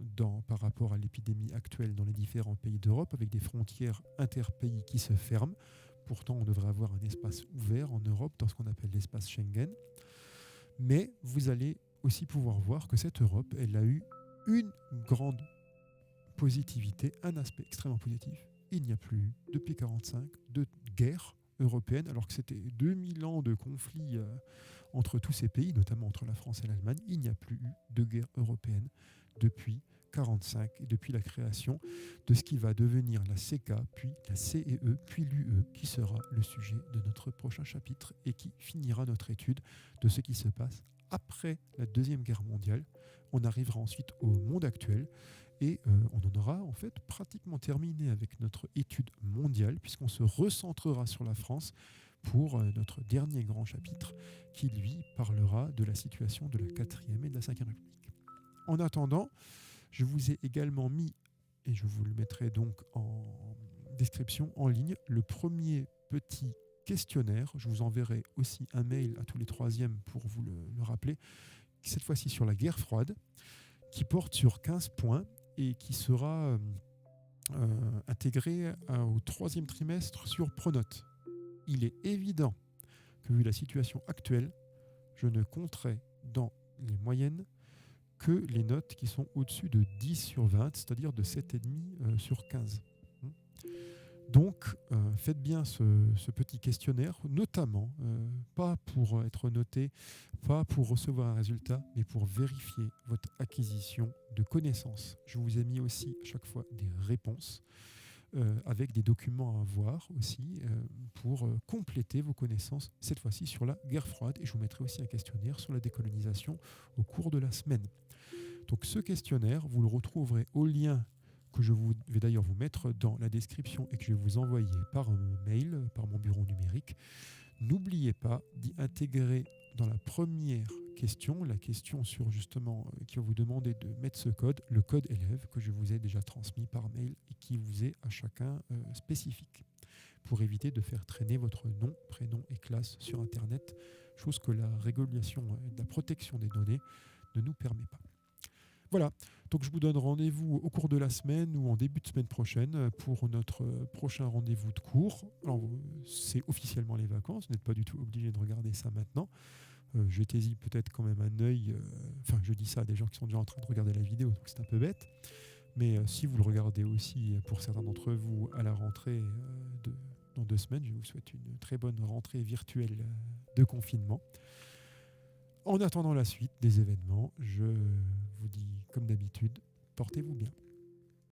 par rapport à l'épidémie actuelle dans les différents pays d'Europe, avec des frontières interpays qui se ferment. Pourtant, on devrait avoir un espace ouvert en Europe dans ce qu'on appelle l'espace Schengen. Mais vous allez aussi pouvoir voir que cette Europe, elle a eu une grande positivité, un aspect extrêmement positif. Il n'y a plus eu, depuis 1945, de guerre européenne, alors que c'était 2000 ans de conflits entre tous ces pays, notamment entre la France et l'Allemagne. Il n'y a plus eu de guerre européenne depuis 1945 et depuis la création de ce qui va devenir la CK, puis la CEE, puis l'UE, qui sera le sujet de notre prochain chapitre et qui finira notre étude de ce qui se passe après la Deuxième Guerre mondiale. On arrivera ensuite au monde actuel et on en aura en fait pratiquement terminé avec notre étude mondiale puisqu'on se recentrera sur la France pour notre dernier grand chapitre qui lui parlera de la situation de la 4e et de la 5e République. En attendant, je vous ai également mis, et je vous le mettrai donc en description en ligne, le premier petit questionnaire. Je vous enverrai aussi un mail à tous les 3e pour vous le rappeler, cette fois-ci sur la guerre froide, qui porte sur 15 points et qui sera intégré au 3e trimestre sur Pronote. Il est évident que, vu la situation actuelle, je ne compterai dans les moyennes que les notes qui sont au-dessus de 10 sur 20, c'est-à-dire de 7,5 sur 15. Donc, faites bien ce petit questionnaire, notamment, pas pour être noté, pas pour recevoir un résultat, mais pour vérifier votre acquisition de connaissances. Je vous ai mis aussi à chaque fois des réponses. avec des documents à voir aussi pour compléter vos connaissances, cette fois-ci sur la guerre froide. Et je vous mettrai aussi un questionnaire sur la décolonisation au cours de la semaine. Donc ce questionnaire, vous le retrouverez au lien que je vais d'ailleurs vous mettre dans la description et que je vais vous envoyer par mail, par mon bureau numérique. N'oubliez pas d'y intégrer dans la première question, la question sur justement qui va vous demander de mettre ce code, le code élève que je vous ai déjà transmis par mail et qui vous est à chacun spécifique, pour éviter de faire traîner votre nom, prénom et classe sur Internet, chose que la régulation et la protection des données ne nous permet pas. Voilà, donc je vous donne rendez-vous au cours de la semaine ou en début de semaine prochaine pour notre prochain rendez-vous de cours. Alors, c'est officiellement les vacances, vous n'êtes pas du tout obligé de regarder ça maintenant. Jetez-y peut-être quand même un œil. Enfin, je dis ça à des gens qui sont déjà en train de regarder la vidéo, donc c'est un peu bête. Mais si vous le regardez aussi, pour certains d'entre vous, à la rentrée dans 2 semaines, je vous souhaite une très bonne rentrée virtuelle de confinement. En attendant la suite des événements, je vous dis comme d'habitude, portez-vous bien.